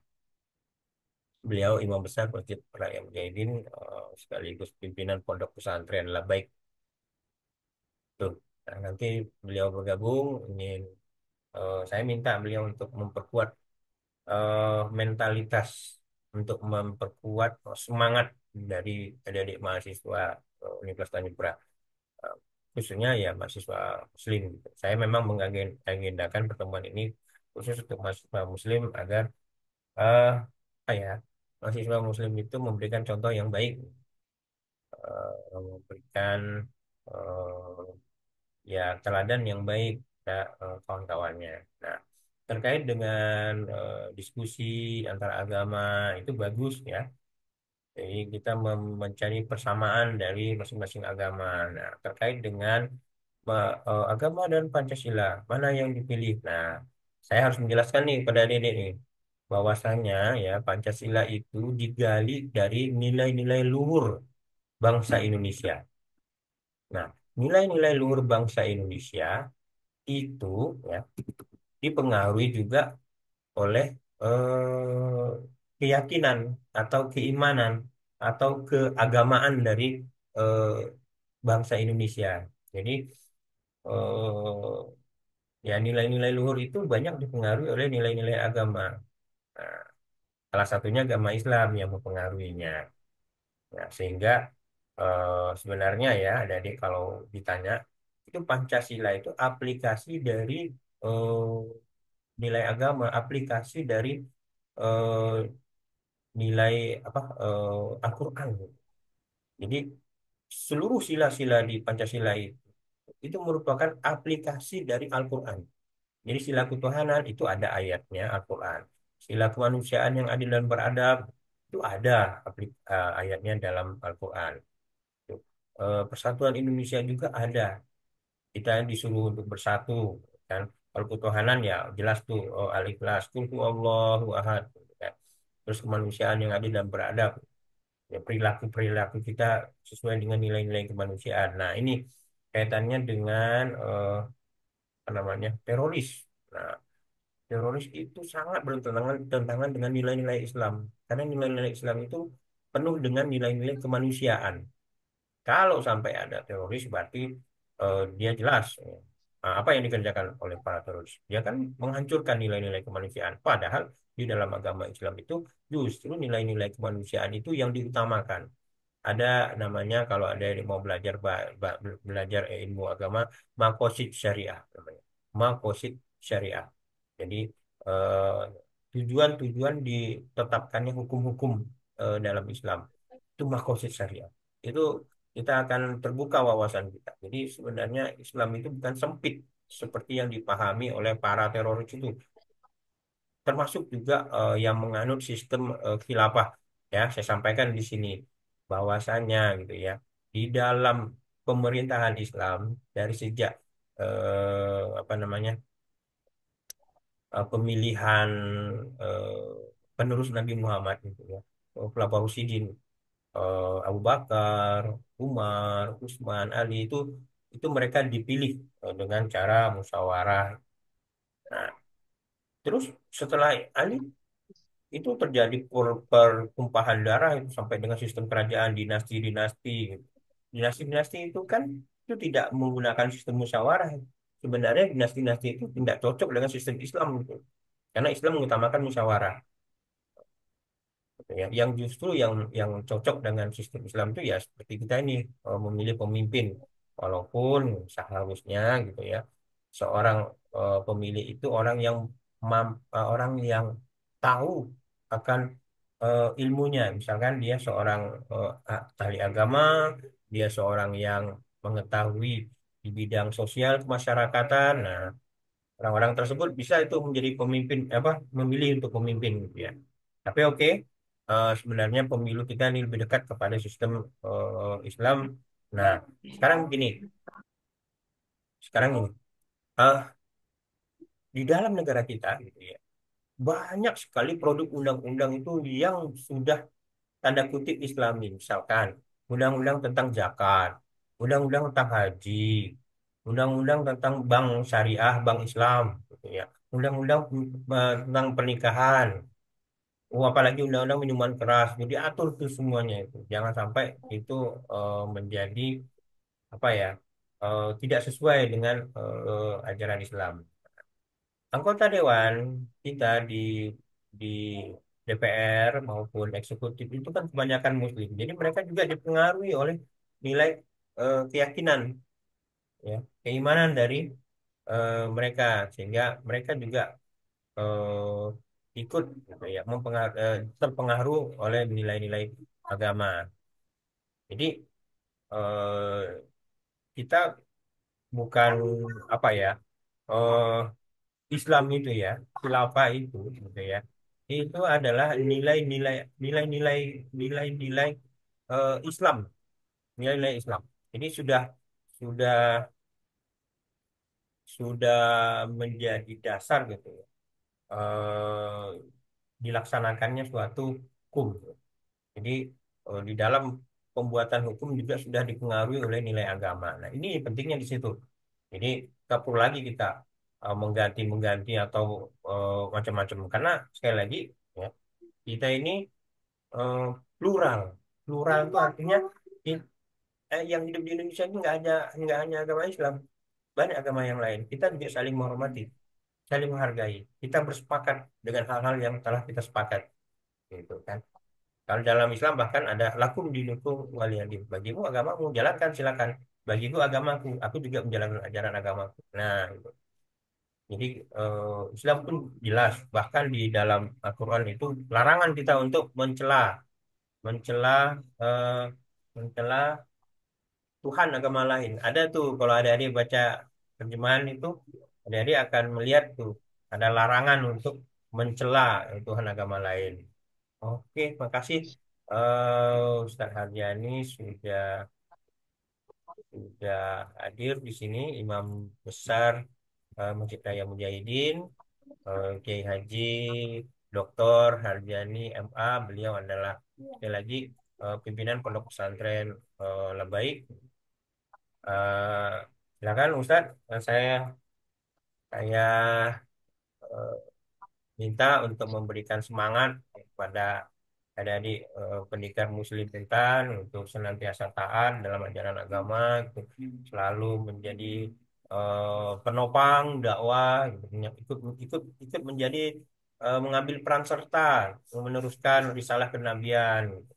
Beliau imam besar Masjid Raya Mujahidin, sekaligus pimpinan Pondok Pesantren Labaik. Tuh. Nah, nanti beliau bergabung, ingin saya minta beliau untuk memperkuat mentalitas, untuk memperkuat semangat dari adik-adik mahasiswa Universitas Tanjung Priok. khususnya ya mahasiswa Muslim gitu. Saya memang mengagendakan pertemuan ini khusus untuk mahasiswa Muslim agar eh apa ya, mahasiswa Muslim itu memberikan contoh yang baik, memberikan eh, ya teladan yang baik ke kawan-kawannya. Nah, terkait dengan diskusi antara agama itu bagus ya. Jadi kita mencari persamaan dari masing-masing agama. Nah, terkait dengan agama dan Pancasila, mana yang dipilih? Nah, saya harus menjelaskan nih pada Dede nih, bahwasanya ya Pancasila itu digali dari nilai-nilai luhur bangsa Indonesia. Nah, nilai-nilai luhur bangsa Indonesia itu ya dipengaruhi juga oleh keyakinan atau keimanan atau keagamaan dari eh, bangsa Indonesia. Jadi eh, ya nilai-nilai luhur itu banyak dipengaruhi oleh nilai-nilai agama. Nah, salah satunya agama Islam yang mempengaruhinya. Nah, sehingga sebenarnya ya, adik kalau ditanya itu Pancasila itu aplikasi dari eh, nilai agama, aplikasi dari eh, nilai apa Al-Quran. Jadi seluruh sila-sila di Pancasila itu merupakan aplikasi dari Al-Quran. Jadi sila ketuhanan itu ada ayatnya Al-Quran. Sila kemanusiaan yang adil dan beradab itu ada ayatnya dalam Al-Quran. Persatuan Indonesia juga ada. Kita disuruh untuk bersatu kan. Kalau ketuhanan ya jelas tuh, oh, Al-Ikhlas, Qul huwallahu ahad, kan. Terus kemanusiaan yang adil dan beradab, ya perilaku-perilaku kita sesuai dengan nilai-nilai kemanusiaan. Nah, ini kaitannya dengan apa namanya? Teroris. Nah, teroris itu sangat bertentangan dengan nilai-nilai Islam. Karena nilai-nilai Islam itu penuh dengan nilai-nilai kemanusiaan. Kalau sampai ada teroris berarti dia jelas apa yang dikerjakan oleh para teroris. Dia kan menghancurkan nilai-nilai kemanusiaan. Padahal di dalam agama Islam itu justru nilai-nilai kemanusiaan itu yang diutamakan. Ada namanya kalau ada yang mau belajar belajar ilmu agama, makosid syariah namanya. Makosid syariah. Jadi eh, tujuan-tujuan ditetapkannya hukum-hukum dalam Islam itu makosid syariah. Itu kita akan terbuka wawasan kita. Jadi sebenarnya Islam itu bukan sempit seperti yang dipahami oleh para teroris itu, termasuk juga yang menganut sistem khilafah. Ya, saya sampaikan di sini bahwasanya gitu ya, di dalam pemerintahan Islam dari sejak apa namanya pemilihan penerus Nabi Muhammad gitu ya, Khulafaur Rasyidin, Abu Bakar, Umar, Utsman, Ali itu mereka dipilih dengan cara musyawarah. Nah, terus setelah Ali itu terjadi pertumpahan darah itu sampai dengan sistem kerajaan dinasti-dinasti gitu. Dinasti-dinasti itu kan itu tidak menggunakan sistem musyawarah. Sebenarnya dinasti-dinasti itu tidak cocok dengan sistem Islam gitu. Karena Islam mengutamakan musyawarah. Gitu ya. Yang justru yang cocok dengan sistem Islam itu ya seperti kita ini memilih pemimpin, walaupun seharusnya gitu ya seorang pemilih itu orang yang tahu akan ilmunya, misalkan dia seorang ahli agama, dia seorang yang mengetahui di bidang sosial kemasyarakatan. Nah, orang-orang tersebut bisa itu menjadi pemimpin apa memilih untuk pemimpin gitu ya. Tapi oke, sebenarnya pemilu kita ini lebih dekat kepada sistem Islam. Nah, sekarang begini, sekarang ini eh, di dalam negara kita gitu ya, banyak sekali produk undang-undang itu yang sudah tanda kutip Islami, misalkan undang-undang tentang zakat, undang-undang tentang haji, undang-undang tentang bank syariah, bank Islam, gitu ya, undang-undang tentang pernikahan. Oh, apalagi undang-undang minuman keras, jadi atur tuh semuanya itu. Jangan sampai itu menjadi apa ya, tidak sesuai dengan ajaran Islam. Anggota dewan kita di DPR maupun eksekutif itu kan kebanyakan Muslim. Jadi mereka juga dipengaruhi oleh nilai keyakinan. ya, keimanan dari mereka, sehingga mereka juga ikut gitu ya, terpengaruh oleh nilai-nilai agama. Jadi eh, kita bukan apa ya, eh, Islam itu ya, khilafah itu gitu ya, itu adalah nilai-nilai nilai-nilai nilai-nilai Islam, nilai-nilai Islam. Jadi sudah sudah menjadi dasar gitu ya, dilaksanakannya suatu hukum. Jadi di dalam pembuatan hukum juga sudah dipengaruhi oleh nilai agama. Nah, ini pentingnya di situ. Jadi tak perlu lagi kita mengganti-mengganti atau macam-macam. Karena sekali lagi ya, kita ini eh, plural. Plural itu artinya i- yang hidup di Indonesia ini nggak hanya agama Islam, banyak agama yang lain. Kita juga saling menghormati, saling menghargai. Kita bersepakat dengan hal-hal yang telah kita sepakat, gitu kan. Kalau dalam Islam bahkan ada lakum dinukum waliyadin. Bagimu agamamu, jalankan silakan. Bagiku agamaku, aku juga menjalankan ajaran agamaku. Nah, itu. Jadi Islam pun jelas. Bahkan di dalam Al-Quran itu larangan kita untuk mencela, eh, mencela Tuhan agama lain. Ada tuh kalau adik-adik baca terjemahan itu, adik-adik akan melihat tuh ada larangan untuk mencela Tuhan agama lain. Oke, makasih Ustaz Harjani sudah hadir di sini, Imam Besar Masjid Raya Mujahidin, Kiai Haji Dr. Harjani MA. Beliau adalah sekali lagi pimpinan Pondok Pesantren Lebaik. Eh, Silakan Ustaz, saya eh, minta untuk memberikan semangat kepada adik-adik pendidikan Muslim Intan untuk senantiasa taat dalam ajaran agama, gitu. Selalu menjadi penopang dakwah, gitu. Ikut ikut ikut menjadi mengambil peran serta meneruskan risalah kenabian, gitu.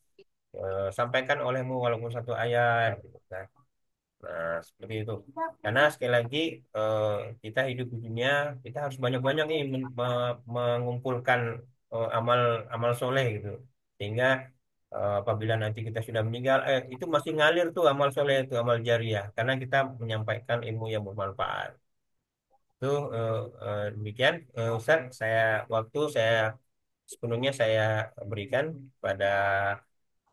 Sampaikan olehmu walaupun satu ayat, gitu kan. Nah, seperti itu. Karena sekali lagi eh, kita hidup di dunia, kita harus banyak-banyak nih mengumpulkan amal amal soleh gitu. Sehingga apabila nanti kita sudah meninggal, itu masih ngalir tuh amal soleh itu, amal jariah. Karena kita menyampaikan ilmu yang bermanfaat. Itu demikian, Ustaz. Saya sepenuhnya saya berikan pada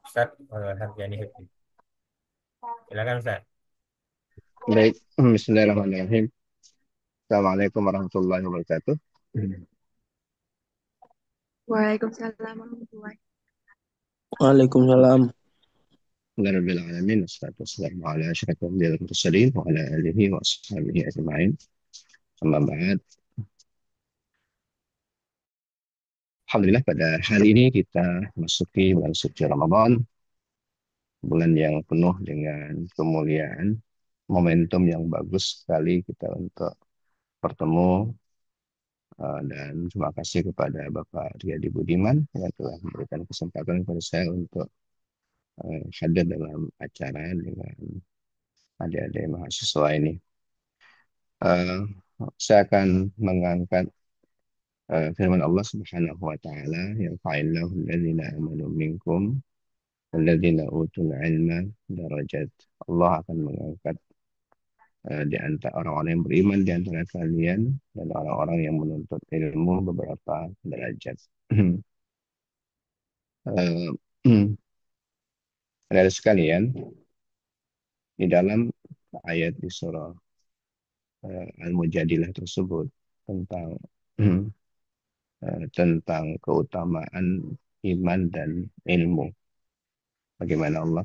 Ustaz Harjani Hifdi. Silakan Ustaz. Baik, Bismillahirrahmanirrahim. Assalamualaikum warahmatullahi wabarakatuh. Waalaikumsalam warahmatullahi. Waalaikumsalam. Alhamdulillah alamin, wassalatu wassalamu ala asyrafil anbiya'i wal mursalin wa ala alihi wa ashabihi ajma'in. Amma ba'd. Alhamdulillah pada hari ini kita masuki bulan suci Ramadan, bulan yang penuh dengan kemuliaan, momentum yang bagus sekali kita untuk bertemu, dan terima kasih kepada Bapak Riyadi Budiman yang telah memberikan kesempatan kepada saya untuk hadir dalam acara dengan adik-adik mahasiswa ini. Eh, saya akan mengangkat firman Allah Subhanahu wa taala, yang fa'illahu alladzina amanu minkum walladzina utul ilma darajat. Allah akan mengangkat di antara orang-orang yang beriman di antara kalian dan orang-orang yang menuntut ilmu beberapa derajat. Eh, Ada sekalian, di dalam ayat di surah Al-Mujadilah tersebut tentang tentang keutamaan iman dan ilmu. Bagaimana Allah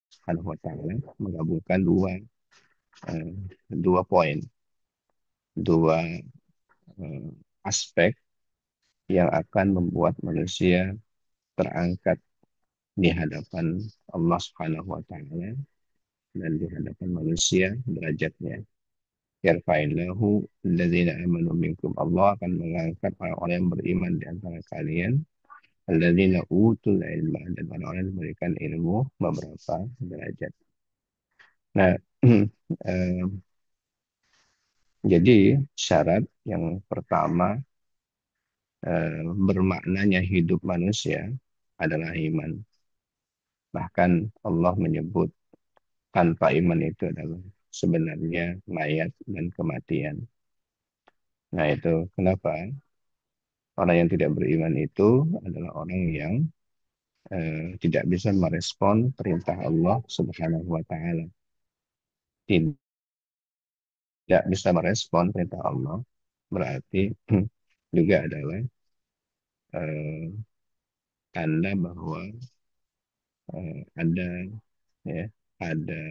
Subhanahu wa taala menggabungkan eh, dua poin, dua eh, aspek yang akan membuat manusia terangkat di hadapan Allah Subhanahu wa taala dan di hadapan manusia derajatnya. Yarfa'illahu alladzina amanu minkum. Allah akan mengangkat orang-orang yang beriman di antara kalian, alladzina utul ilma, dan orang-orang yang memberikan ilmu beberapa derajat. Nah, eh, jadi syarat yang pertama bermaknanya hidup manusia adalah iman. Bahkan Allah menyebut tanpa iman itu adalah sebenarnya mayat dan kematian. Nah, itu kenapa orang yang tidak beriman itu adalah orang yang tidak bisa merespon perintah Allah Subhanahu wa taala. Tidak bisa merespon perintah Allah berarti juga adalah eh, tanda bahwa ada ya ada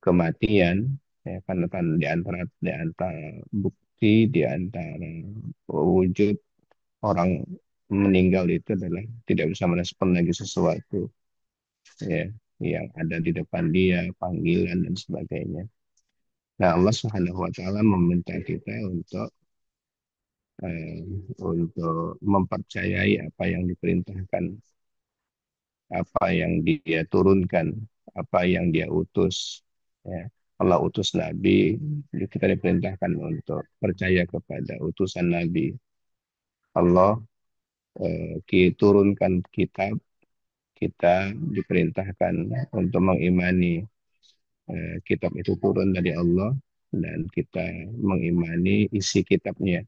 kematian ya karena kan di antara bukti di antara wujud orang meninggal itu adalah tidak bisa merespon lagi sesuatu ya yang ada di depan dia, panggilan dan sebagainya. Nah, Allah Subhanahu wa taala meminta kita eh, untuk mempercayai apa yang diperintahkan, apa yang dia turunkan, apa yang dia utus. Ya. Allah utus Nabi, kita diperintahkan untuk percaya kepada utusan Nabi. Allah turunkan kitab, kita diperintahkan untuk mengimani kitab itu turun dari Allah dan kita mengimani isi kitabnya,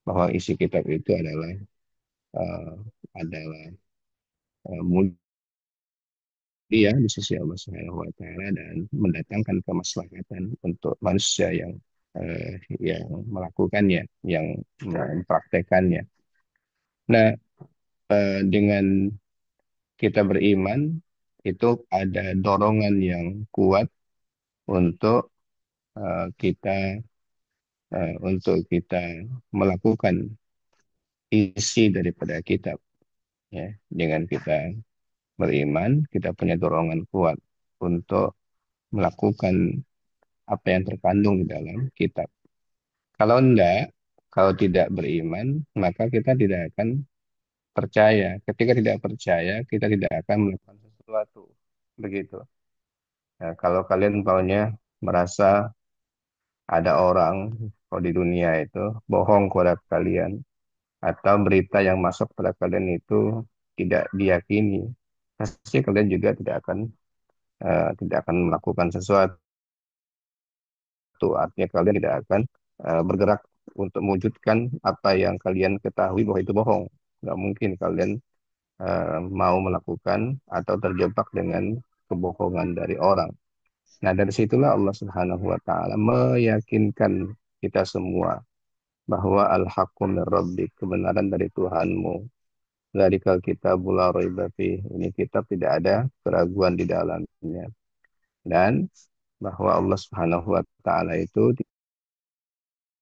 bahwa isi kitab itu adalah uh, adalah mulia di sisi Allah Subhanahu wa taala dan mendatangkan kemaslahatan untuk manusia yang melakukannya, yang mempraktekannya. Nah, dengan kita beriman itu ada dorongan yang kuat untuk kita melakukan isi daripada kitab ya. Dengan kita beriman, kita punya dorongan kuat untuk melakukan apa yang terkandung di dalam kitab. Kalau enggak, kalau tidak beriman, maka kita tidak akan percaya. Ketika tidak percaya, kita tidak akan melakukan sesuatu. Begitu. Nah, kalau kalian umpamanya merasa ada orang kalau di dunia itu bohong kepada kalian atau berita yang masuk kepada kalian itu tidak diyakini, pasti kalian juga tidak akan melakukan sesuatu. Artinya kalian tidak akan bergerak untuk mewujudkan apa yang kalian ketahui bahwa itu bohong. Nggak mungkin kalian mau melakukan atau terjebak dengan kebohongan dari orang. Nah, dari situlah Allah Subhanahu wa taala meyakinkan kita semua bahwa al-haqqu min rabbik, kebenaran dari Tuhanmu. Dzalikal kitabul la raiba fih. Ini kitab tidak ada keraguan di dalamnya. Dan bahwa Allah Subhanahu wa taala itu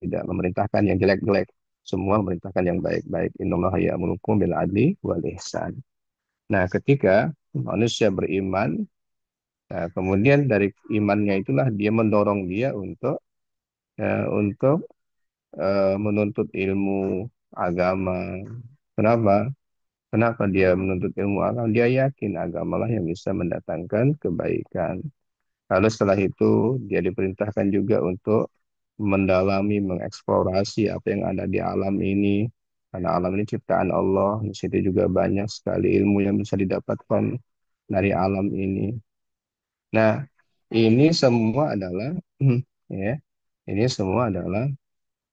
tidak memerintahkan yang jelek-jelek, semua memerintahkan yang baik-baik. Innallaha ya'murukum bil adli wal ihsan. Nah, ketika manusia beriman, nah, kemudian dari imannya itulah dia mendorong dia untuk menuntut ilmu agama. Kenapa? Kenapa dia menuntut ilmu agama? Dia yakin agamalah yang bisa mendatangkan kebaikan. Lalu setelah itu dia diperintahkan juga untuk mendalami, mengeksplorasi apa yang ada di alam ini. Karena alam ini ciptaan Allah, di situ juga banyak sekali ilmu yang bisa didapatkan dari alam ini. Nah, ini semua adalah ya, ini semua adalah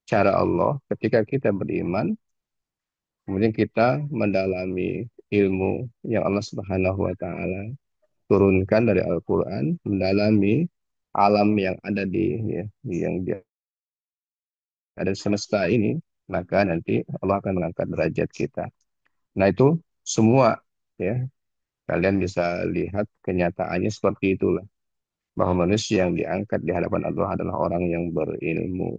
cara Allah ketika kita beriman, kemudian kita mendalami ilmu yang Allah Subhanahu wa taala turunkan dari Al-Qur'an, mendalami alam yang ada yang ada di semesta ini, maka nanti Allah akan mengangkat derajat kita. Nah, itu semua ya, kalian bisa lihat kenyataannya seperti itulah, bahwa manusia yang diangkat di hadapan Allah adalah orang yang berilmu.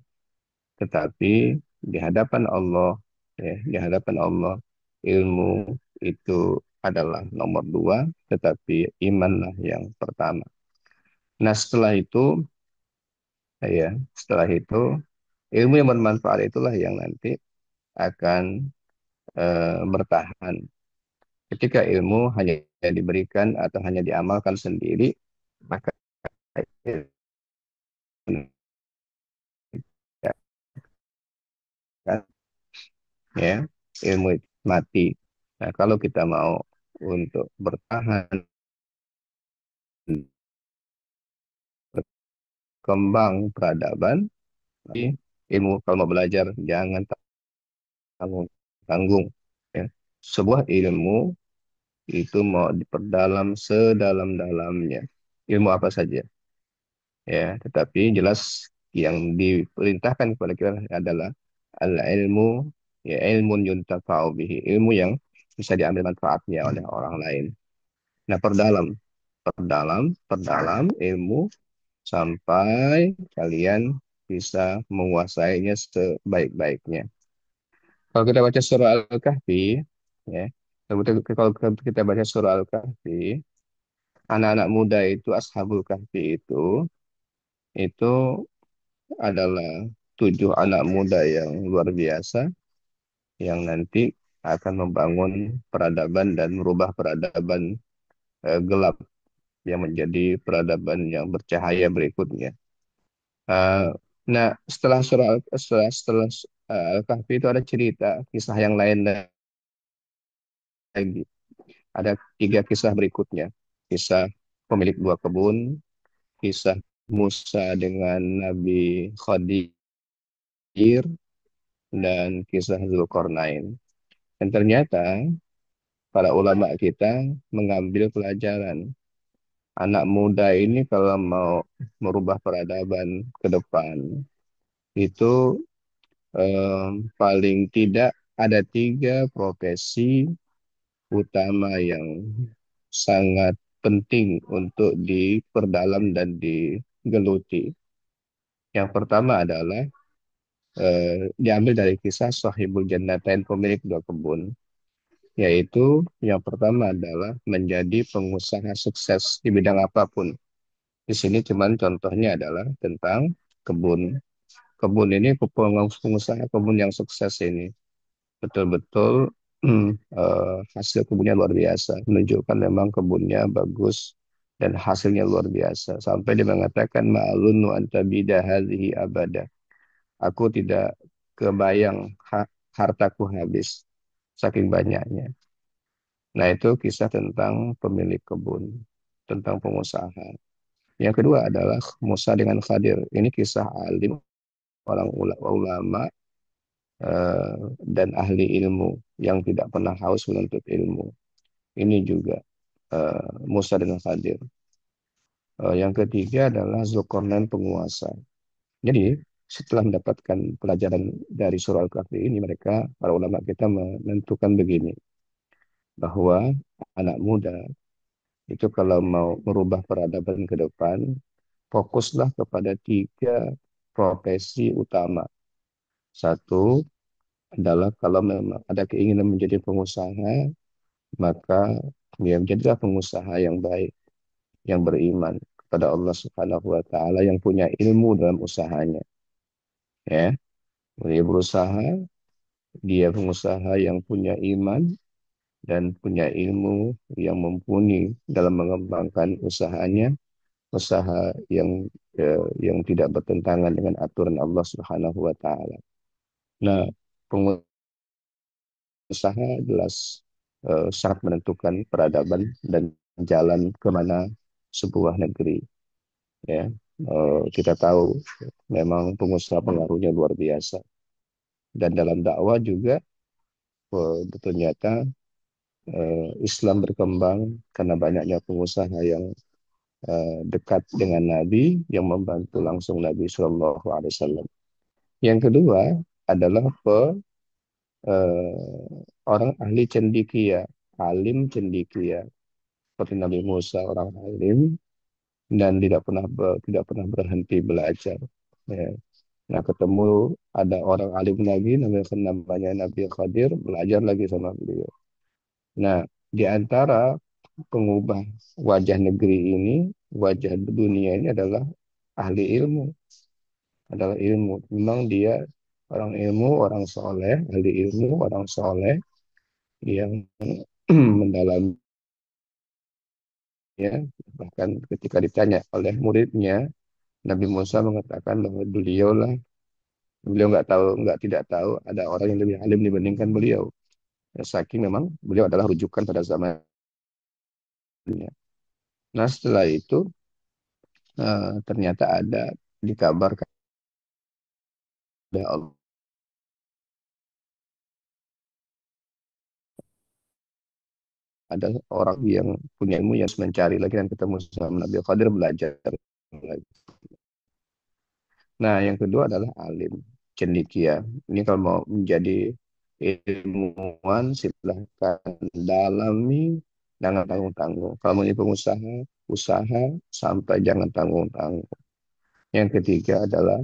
Tetapi di hadapan Allah, ya, di hadapan Allah, ilmu itu adalah nomor dua, tetapi imanlah yang pertama. Nah, setelah itu ilmu yang bermanfaat itulah yang nanti akan bertahan. Ketika ilmu hanya diberikan atau hanya diamalkan sendiri, maka ya, ilmu itu mati. Nah, kalau kita mau untuk bertahan, berkembang peradaban, jadi ilmu kalau mau belajar jangan tanggung tanggung. Ya. Sebuah ilmu itu mau diperdalam sedalam-dalamnya. Ilmu apa saja, ya. Tetapi jelas yang diperintahkan kepada kita adalah al-ilmu, ya, ilmun yuntafa'u bihi, ilmu yang bisa diambil manfaatnya oleh orang lain. Nah, perdalam, perdalam, perdalam ilmu sampai kalian bisa menguasainya sebaik-baiknya. Kalau kita baca surah Al-Kahfi, ya, kalau kita baca surah Al-Kahfi, anak-anak muda itu, Ashabul Kahfi itu adalah 7 anak muda yang luar biasa, yang nanti akan membangun peradaban dan merubah peradaban gelap yang menjadi peradaban yang bercahaya berikutnya. Eh, nah, setelah Al-Kahfi itu ada cerita, kisah yang lain lagi. Ada 3 kisah berikutnya. Kisah pemilik 2 kebun, kisah Musa dengan Nabi Khadir, dan kisah Zulkarnain. Dan ternyata para ulama kita mengambil pelajaran. Anak muda ini kalau mau merubah peradaban ke depan, itu paling tidak ada 3 profesi utama yang sangat penting untuk diperdalam dan digeluti. Yang pertama adalah diambil dari kisah Sahibul Jannatain, pemilik 2 kebun, yaitu yang pertama adalah menjadi pengusaha sukses di bidang apapun. Di sini cuman contohnya adalah tentang kebun. Kebun ini pengusaha kebun yang sukses ini betul-betul hasil kebunnya luar biasa, menunjukkan memang kebunnya bagus dan hasilnya luar biasa. Sampai dia mengatakan ma'alun wa anta bida hadhihi abada. Aku tidak kebayang hartaku habis saking banyaknya. Nah, itu kisah tentang pemilik kebun, tentang pengusaha. Yang kedua adalah Musa dengan Khadir. Ini kisah alim, orang ulama eh, dan ahli ilmu yang tidak pernah haus menuntut ilmu. Ini juga Musa dengan Khadir. Yang ketiga adalah Zulkarnain, penguasa. Jadi setelah mendapatkan pelajaran dari surah Al-Kahfi ini, mereka, para ulama kita menentukan begini, bahwa anak muda itu kalau mau merubah peradaban ke depan, fokuslah kepada 3 profesi utama. Satu adalah kalau memang ada keinginan menjadi pengusaha, maka dia menjadilah pengusaha yang baik, yang beriman kepada Allah Subhanahu wa taala, yang punya ilmu dalam usahanya, ya. Dia berusaha, dia pengusaha yang punya iman dan punya ilmu yang mumpuni dalam mengembangkan usahanya, usaha yang tidak bertentangan dengan aturan Allah Subhanahu wa taala. Nah, pengusaha jelas sangat menentukan peradaban dan jalan kemana sebuah negeri. Ya, kita tahu memang pengusaha pengaruhnya luar biasa. Dan dalam dakwah juga ternyata Islam berkembang karena banyaknya pengusaha yang dekat dengan Nabi, yang membantu langsung Nabi Shallallahu Alaihi Wasallam. Yang kedua adalah orang ahli cendikia, alim cendikia, seperti Nabi Musa, orang alim dan tidak pernah berhenti belajar. Ya. Nah, ketemu ada orang alim lagi, namanya Nabi Khadir, belajar lagi sama beliau. Nah, di antara pengubah wajah negeri ini, wajah dunia ini adalah ahli ilmu, adalah ilmu. Memang dia orang ilmu, orang soleh, ahli ilmu, orang soleh yang mendalami Ya, bahkan ketika ditanya oleh muridnya, Nabi Musa mengatakan bahwa beliau tidak tahu ada orang yang lebih alim dibandingkan beliau. Ya, saking memang beliau adalah rujukan pada zamannya. Nah, setelah itu ternyata dikabarkan oleh Allah, ada orang yang punya ilmu yang mencari lagi dan ketemu sama Nabi Khadir belajar lagi. Nah, yang kedua adalah alim, cendekia. Ini kalau mau menjadi ilmuwan, silahkan dalami, jangan tanggung-tanggung. Kalau mau jadi pengusaha, usaha sampai jangan tanggung-tanggung. Yang ketiga adalah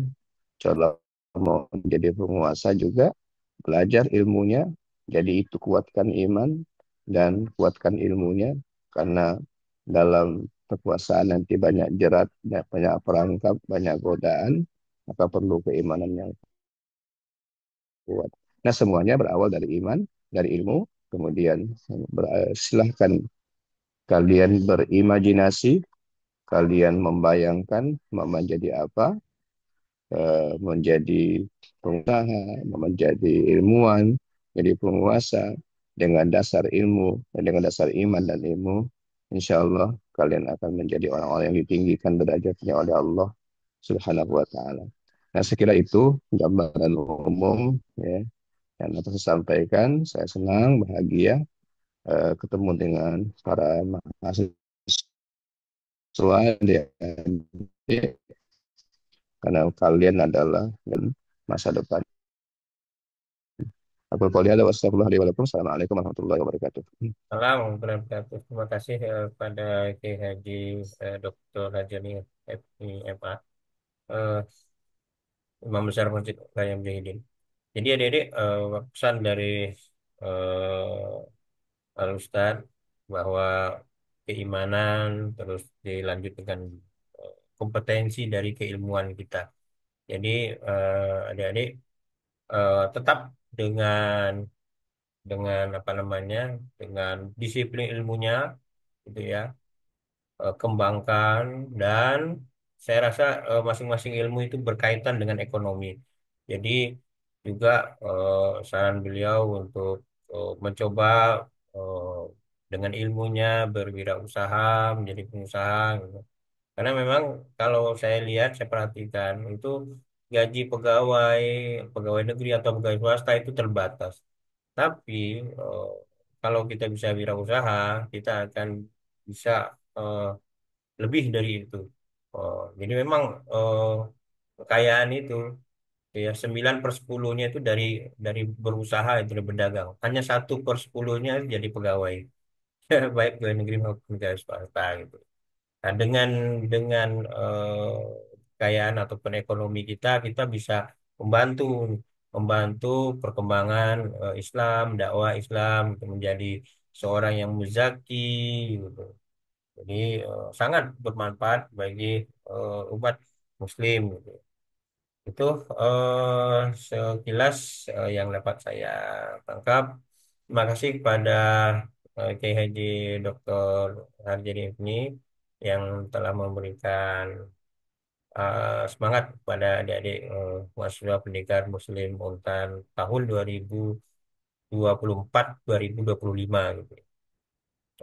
kalau mau menjadi penguasa juga, belajar ilmunya, jadi itu kuatkan iman dan kuatkan ilmunya, karena dalam kekuasaan nanti banyak jerat, banyak perangkap, banyak godaan, maka perlu keimanan yang kuat. Nah, semuanya berawal dari iman, dari ilmu, kemudian silahkan kalian berimajinasi, kalian membayangkan mau menjadi apa, menjadi pengusaha, menjadi ilmuwan, menjadi penguasa dengan dasar ilmu, dan dengan dasar iman dan ilmu, insya Allah kalian akan menjadi orang-orang yang ditinggikan derajatnya oleh Allah Subhanahu wa Ta'ala. Nah, sekira itu gambaran umum ya yang dapat saya sampaikan. Saya senang, bahagia ketemu dengan para mahasiswa ya, karena kalian adalah masa depan. Aku qouli hadza wa astaghfirullahi wa lakum. Assalamualaikum warahmatullahi wabarakatuh. Salam warahmatullahi wabarakatuh. Terima kasih kepada Kiai Haji Dr. Hajani FI MA, eh, Imam Besar Masjid Raya Mujahidin. Jadi adik-adik, pesan dari Al Ustadz bahwa keimanan terus dilanjut dengan kompetensi dari keilmuan kita. Jadi adik-adik, tetap dengan apa namanya, dengan disiplin ilmunya gitu ya, kembangkan. Dan saya rasa masing-masing ilmu itu berkaitan dengan ekonomi. Jadi juga saran beliau untuk mencoba eh, dengan ilmunya berwirausaha, menjadi pengusaha gitu. Karena memang kalau saya lihat, saya perhatikan itu gaji pegawai pegawai negeri atau pegawai swasta itu terbatas. Tapi eh, kalau kita bisa wirausaha, kita akan bisa eh, lebih dari itu. Jadi memang kekayaan itu ya 9/10-nya itu dari berusaha, itu dari berdagang. Hanya 1/10-nya jadi pegawai, baik pegawai negeri maupun pegawai swasta gitu. Nah, dengan kekayaan ataupun ekonomi kita, kita bisa membantu membantu perkembangan Islam, dakwah Islam untuk menjadi seorang yang muzaki gitu. Jadi sangat bermanfaat bagi umat Muslim gitu. Itu sekilas yang dapat saya tangkap. Terima kasih kepada Kiai Haji Dr. Harjadi ini yang telah memberikan semangat kepada adik-adik mahasiswa pendidikan Muslim Untan tahun 2024-2025 gitu.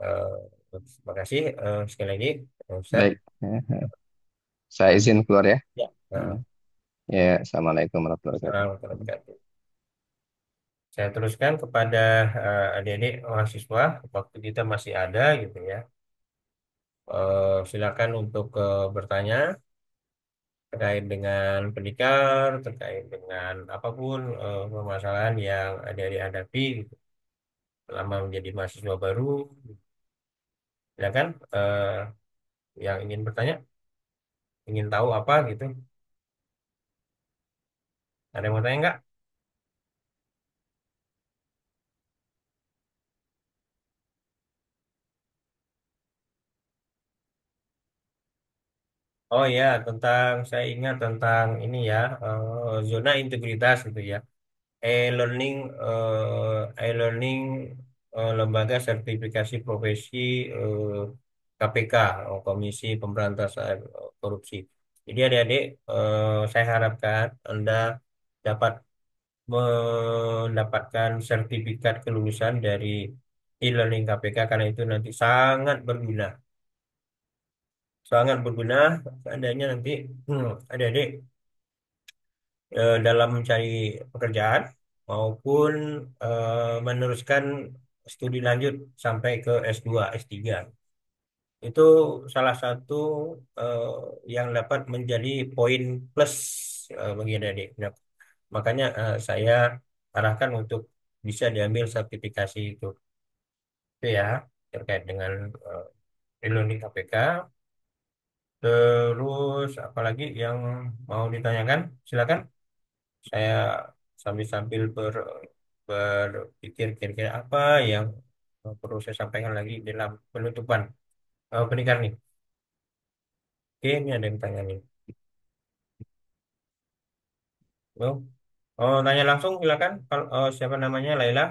Eh, Terima kasih sekali lagi, Ustaz. Baik, saya izin keluar ya. Ya, Ya, assalamualaikum warahmatullahi wabarakatuh. Assalamualaikum warahmatullahi wabarakatuh. Saya teruskan kepada adik-adik mahasiswa, waktu kita masih ada gitu ya. Silakan untuk bertanya terkait dengan pendikar, terkait dengan apapun permasalahan yang adik-adik hadapi gitu, selama menjadi mahasiswa baru. Silakan yang ingin bertanya, ingin tahu apa gitu. Ada yang mau tanya nggak? Oh ya, tentang saya ingat tentang ini ya, zona integritas gitu ya. E-learning, e-learning, lembaga sertifikasi profesi, KPK, Komisi Pemberantasan Korupsi. Jadi adik-adik, saya harapkan Anda dapat mendapatkan sertifikat kelulusan dari e-learning KPK karena itu nanti sangat berguna seandainya nanti adik-adik dalam mencari pekerjaan maupun meneruskan studi lanjut sampai ke S2, S3. Itu salah satu eh, yang dapat menjadi poin plus bagi adik-adik. Nah, makanya saya arahkan untuk bisa diambil sertifikasi itu ya terkait dengan e-learning KPK. Terus apalagi yang mau ditanyakan? Silakan. Saya sambil-sambil berpikir kira-kira apa yang perlu saya sampaikan lagi dalam penutupan pernikahan nih. Oke, ini ada yang tanya nih. Oh, oh, tanya langsung silakan. Kalau siapa namanya Laila,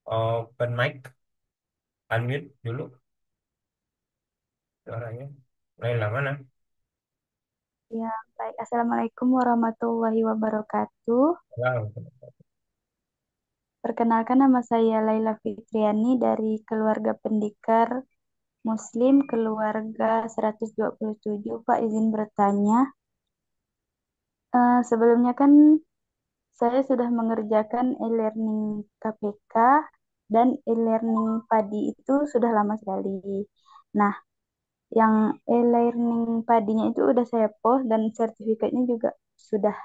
open mic, unmute dulu suaranya. Laila mana? Ya, baik. Assalamualaikum warahmatullahi wabarakatuh. Wow. Perkenalkan nama saya Laila Fitriani dari keluarga pendekar Muslim, keluarga 127. Pak, izin bertanya. Sebelumnya kan saya sudah mengerjakan e-learning KPK dan e-learning padi itu sudah lama sekali. Nah, yang e-learning padinya itu udah saya post dan sertifikatnya juga sudah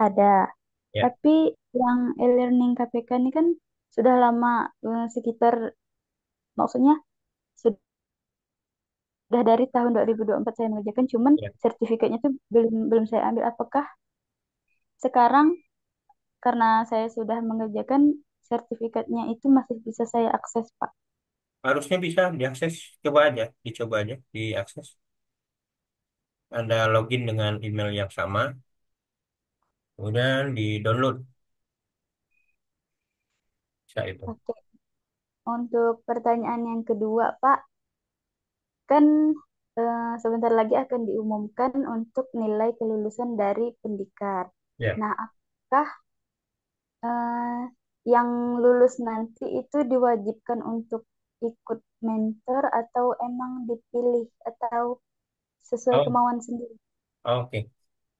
ada. Ya. Tapi yang e-learning KPK ini kan sudah lama, sekitar, maksudnya sudah dari tahun 2024 saya mengerjakan, cuman Ya. sertifikatnya tuh belum belum saya ambil. Apakah sekarang karena saya sudah mengerjakan, sertifikatnya itu masih bisa saya akses, Pak? Harusnya bisa diakses. Coba aja, dicoba aja diakses. Anda login dengan email yang sama, kemudian di-download. Bisa itu. Oke. Untuk pertanyaan yang kedua, Pak, kan sebentar lagi akan diumumkan untuk nilai kelulusan dari pendikar. Ya. Nah, apakah eh, yang lulus nanti itu diwajibkan untuk ikut mentor atau emang dipilih atau sesuai Oh, kemauan sendiri? oke.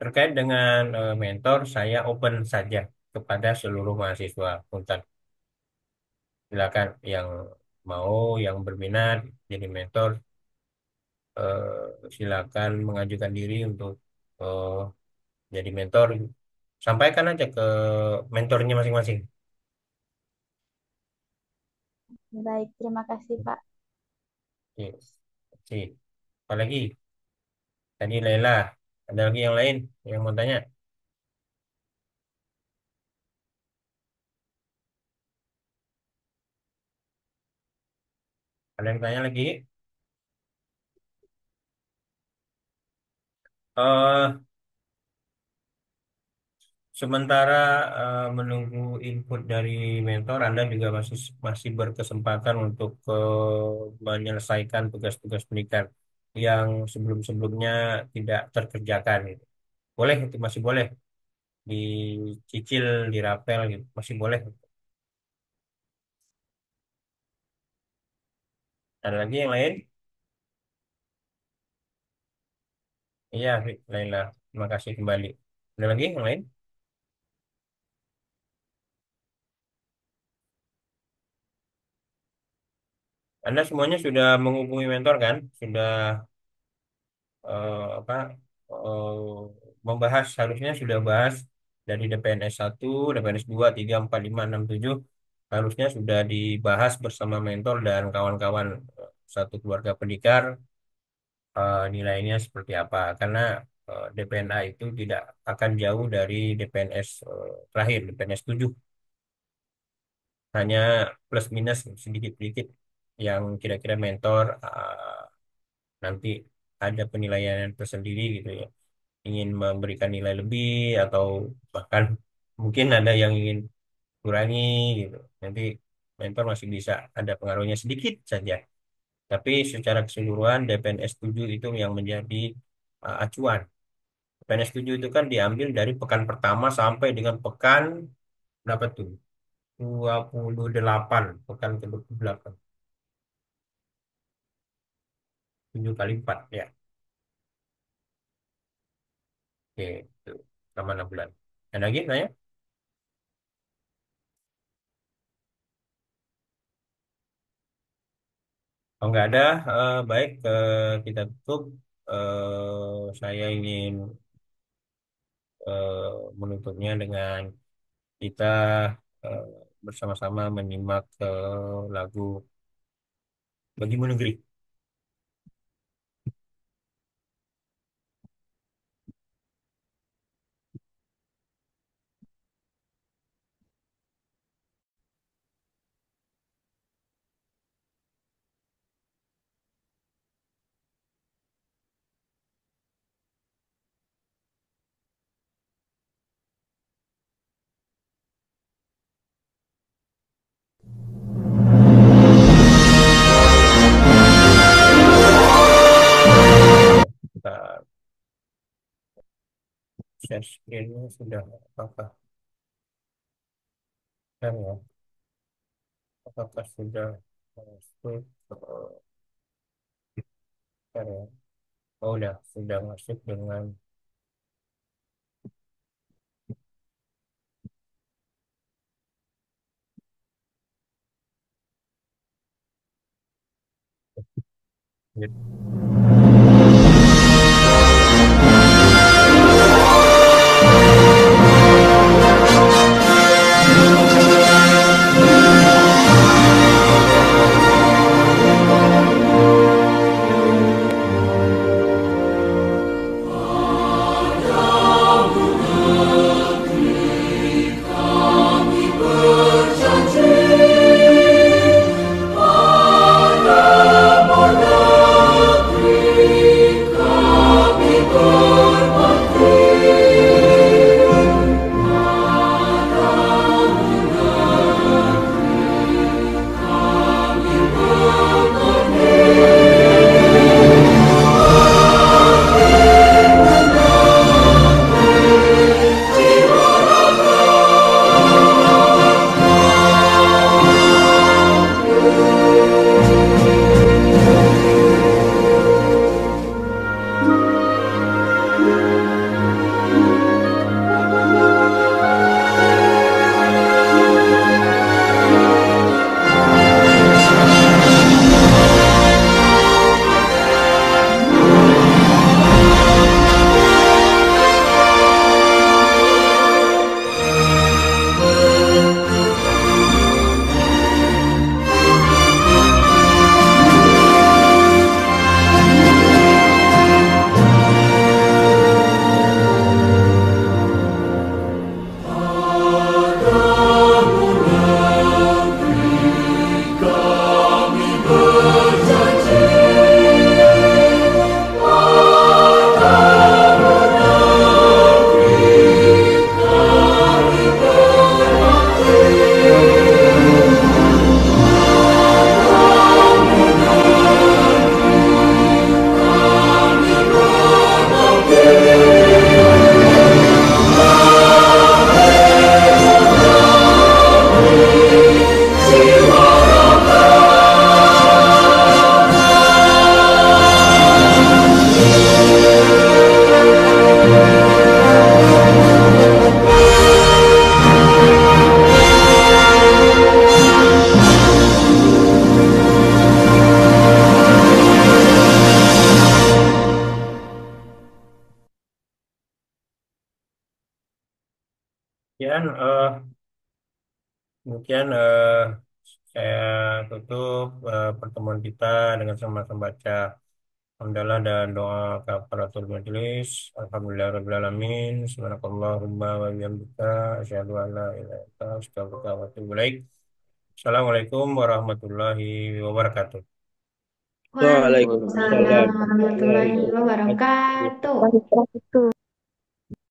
Terkait dengan mentor, saya open saja kepada seluruh mahasiswa Untan. Silakan yang mau, yang berminat jadi mentor, silakan mengajukan diri untuk eh, jadi mentor. Sampaikan aja ke mentornya masing-masing. Baik, terima kasih, Pak. Oke. Oke. Apalagi tadi Lela, ada lagi yang lain yang mau tanya? Ada yang tanya lagi? eh Sementara menunggu input dari mentor, Anda juga masih masih berkesempatan untuk menyelesaikan tugas-tugas pendidikan yang sebelum-sebelumnya tidak terkerjakan. Gitu. Boleh, itu masih boleh dicicil, dirapel, gitu. Masih boleh. Ada lagi yang lain? Iya, Laila. Terima kasih kembali. Ada lagi yang lain? Anda semuanya sudah menghubungi mentor kan? Sudah apa membahas harusnya sudah bahas dari DPNS 1, DPNS 2, 3, 4, 5, 6, 7 harusnya sudah dibahas bersama mentor dan kawan-kawan satu keluarga pendekar nilainya seperti apa karena DPNA itu tidak akan jauh dari DPNS terakhir DPNS 7 hanya plus minus sedikit-sedikit yang kira-kira mentor nanti ada penilaian tersendiri gitu ya ingin memberikan nilai lebih atau bahkan mungkin ada yang ingin kurangi gitu. Nanti mentor masih bisa ada pengaruhnya sedikit saja. Tapi secara keseluruhan DPNS 7 itu yang menjadi acuan. DPNS 7 itu kan diambil dari pekan pertama sampai dengan pekan berapa tuh? 28, pekan ke 28. 7 kali 4 ya. Oke, itu selama 6 bulan. Ada lagi nanya? Kalau nggak ada, baik, kita tutup. Saya ingin eh, menutupnya dengan kita eh, bersama-sama menyimak lagu Bagimu Negeri. Kita share screen-nya sudah apakah share ya? Apakah sudah masuk share ya? Oh, sudah masuk dengan sekian. Kemudian saya tutup pertemuan kita dengan sama-sama baca hamdalah dan doa kafaratul majelis. Alhamdulillahirrahmanirrahim. Subhanakallahumma wa bihamdika. Asyhadu an la ilaha illa anta astaghfiruka wa atubu ilaik. Assalamualaikum warahmatullahi wabarakatuh. Waalaikumsalam Waalaikumsalam warahmatullahi warahmatullahi wabarakatuh. wabarakatuh. Waalaikumsalam.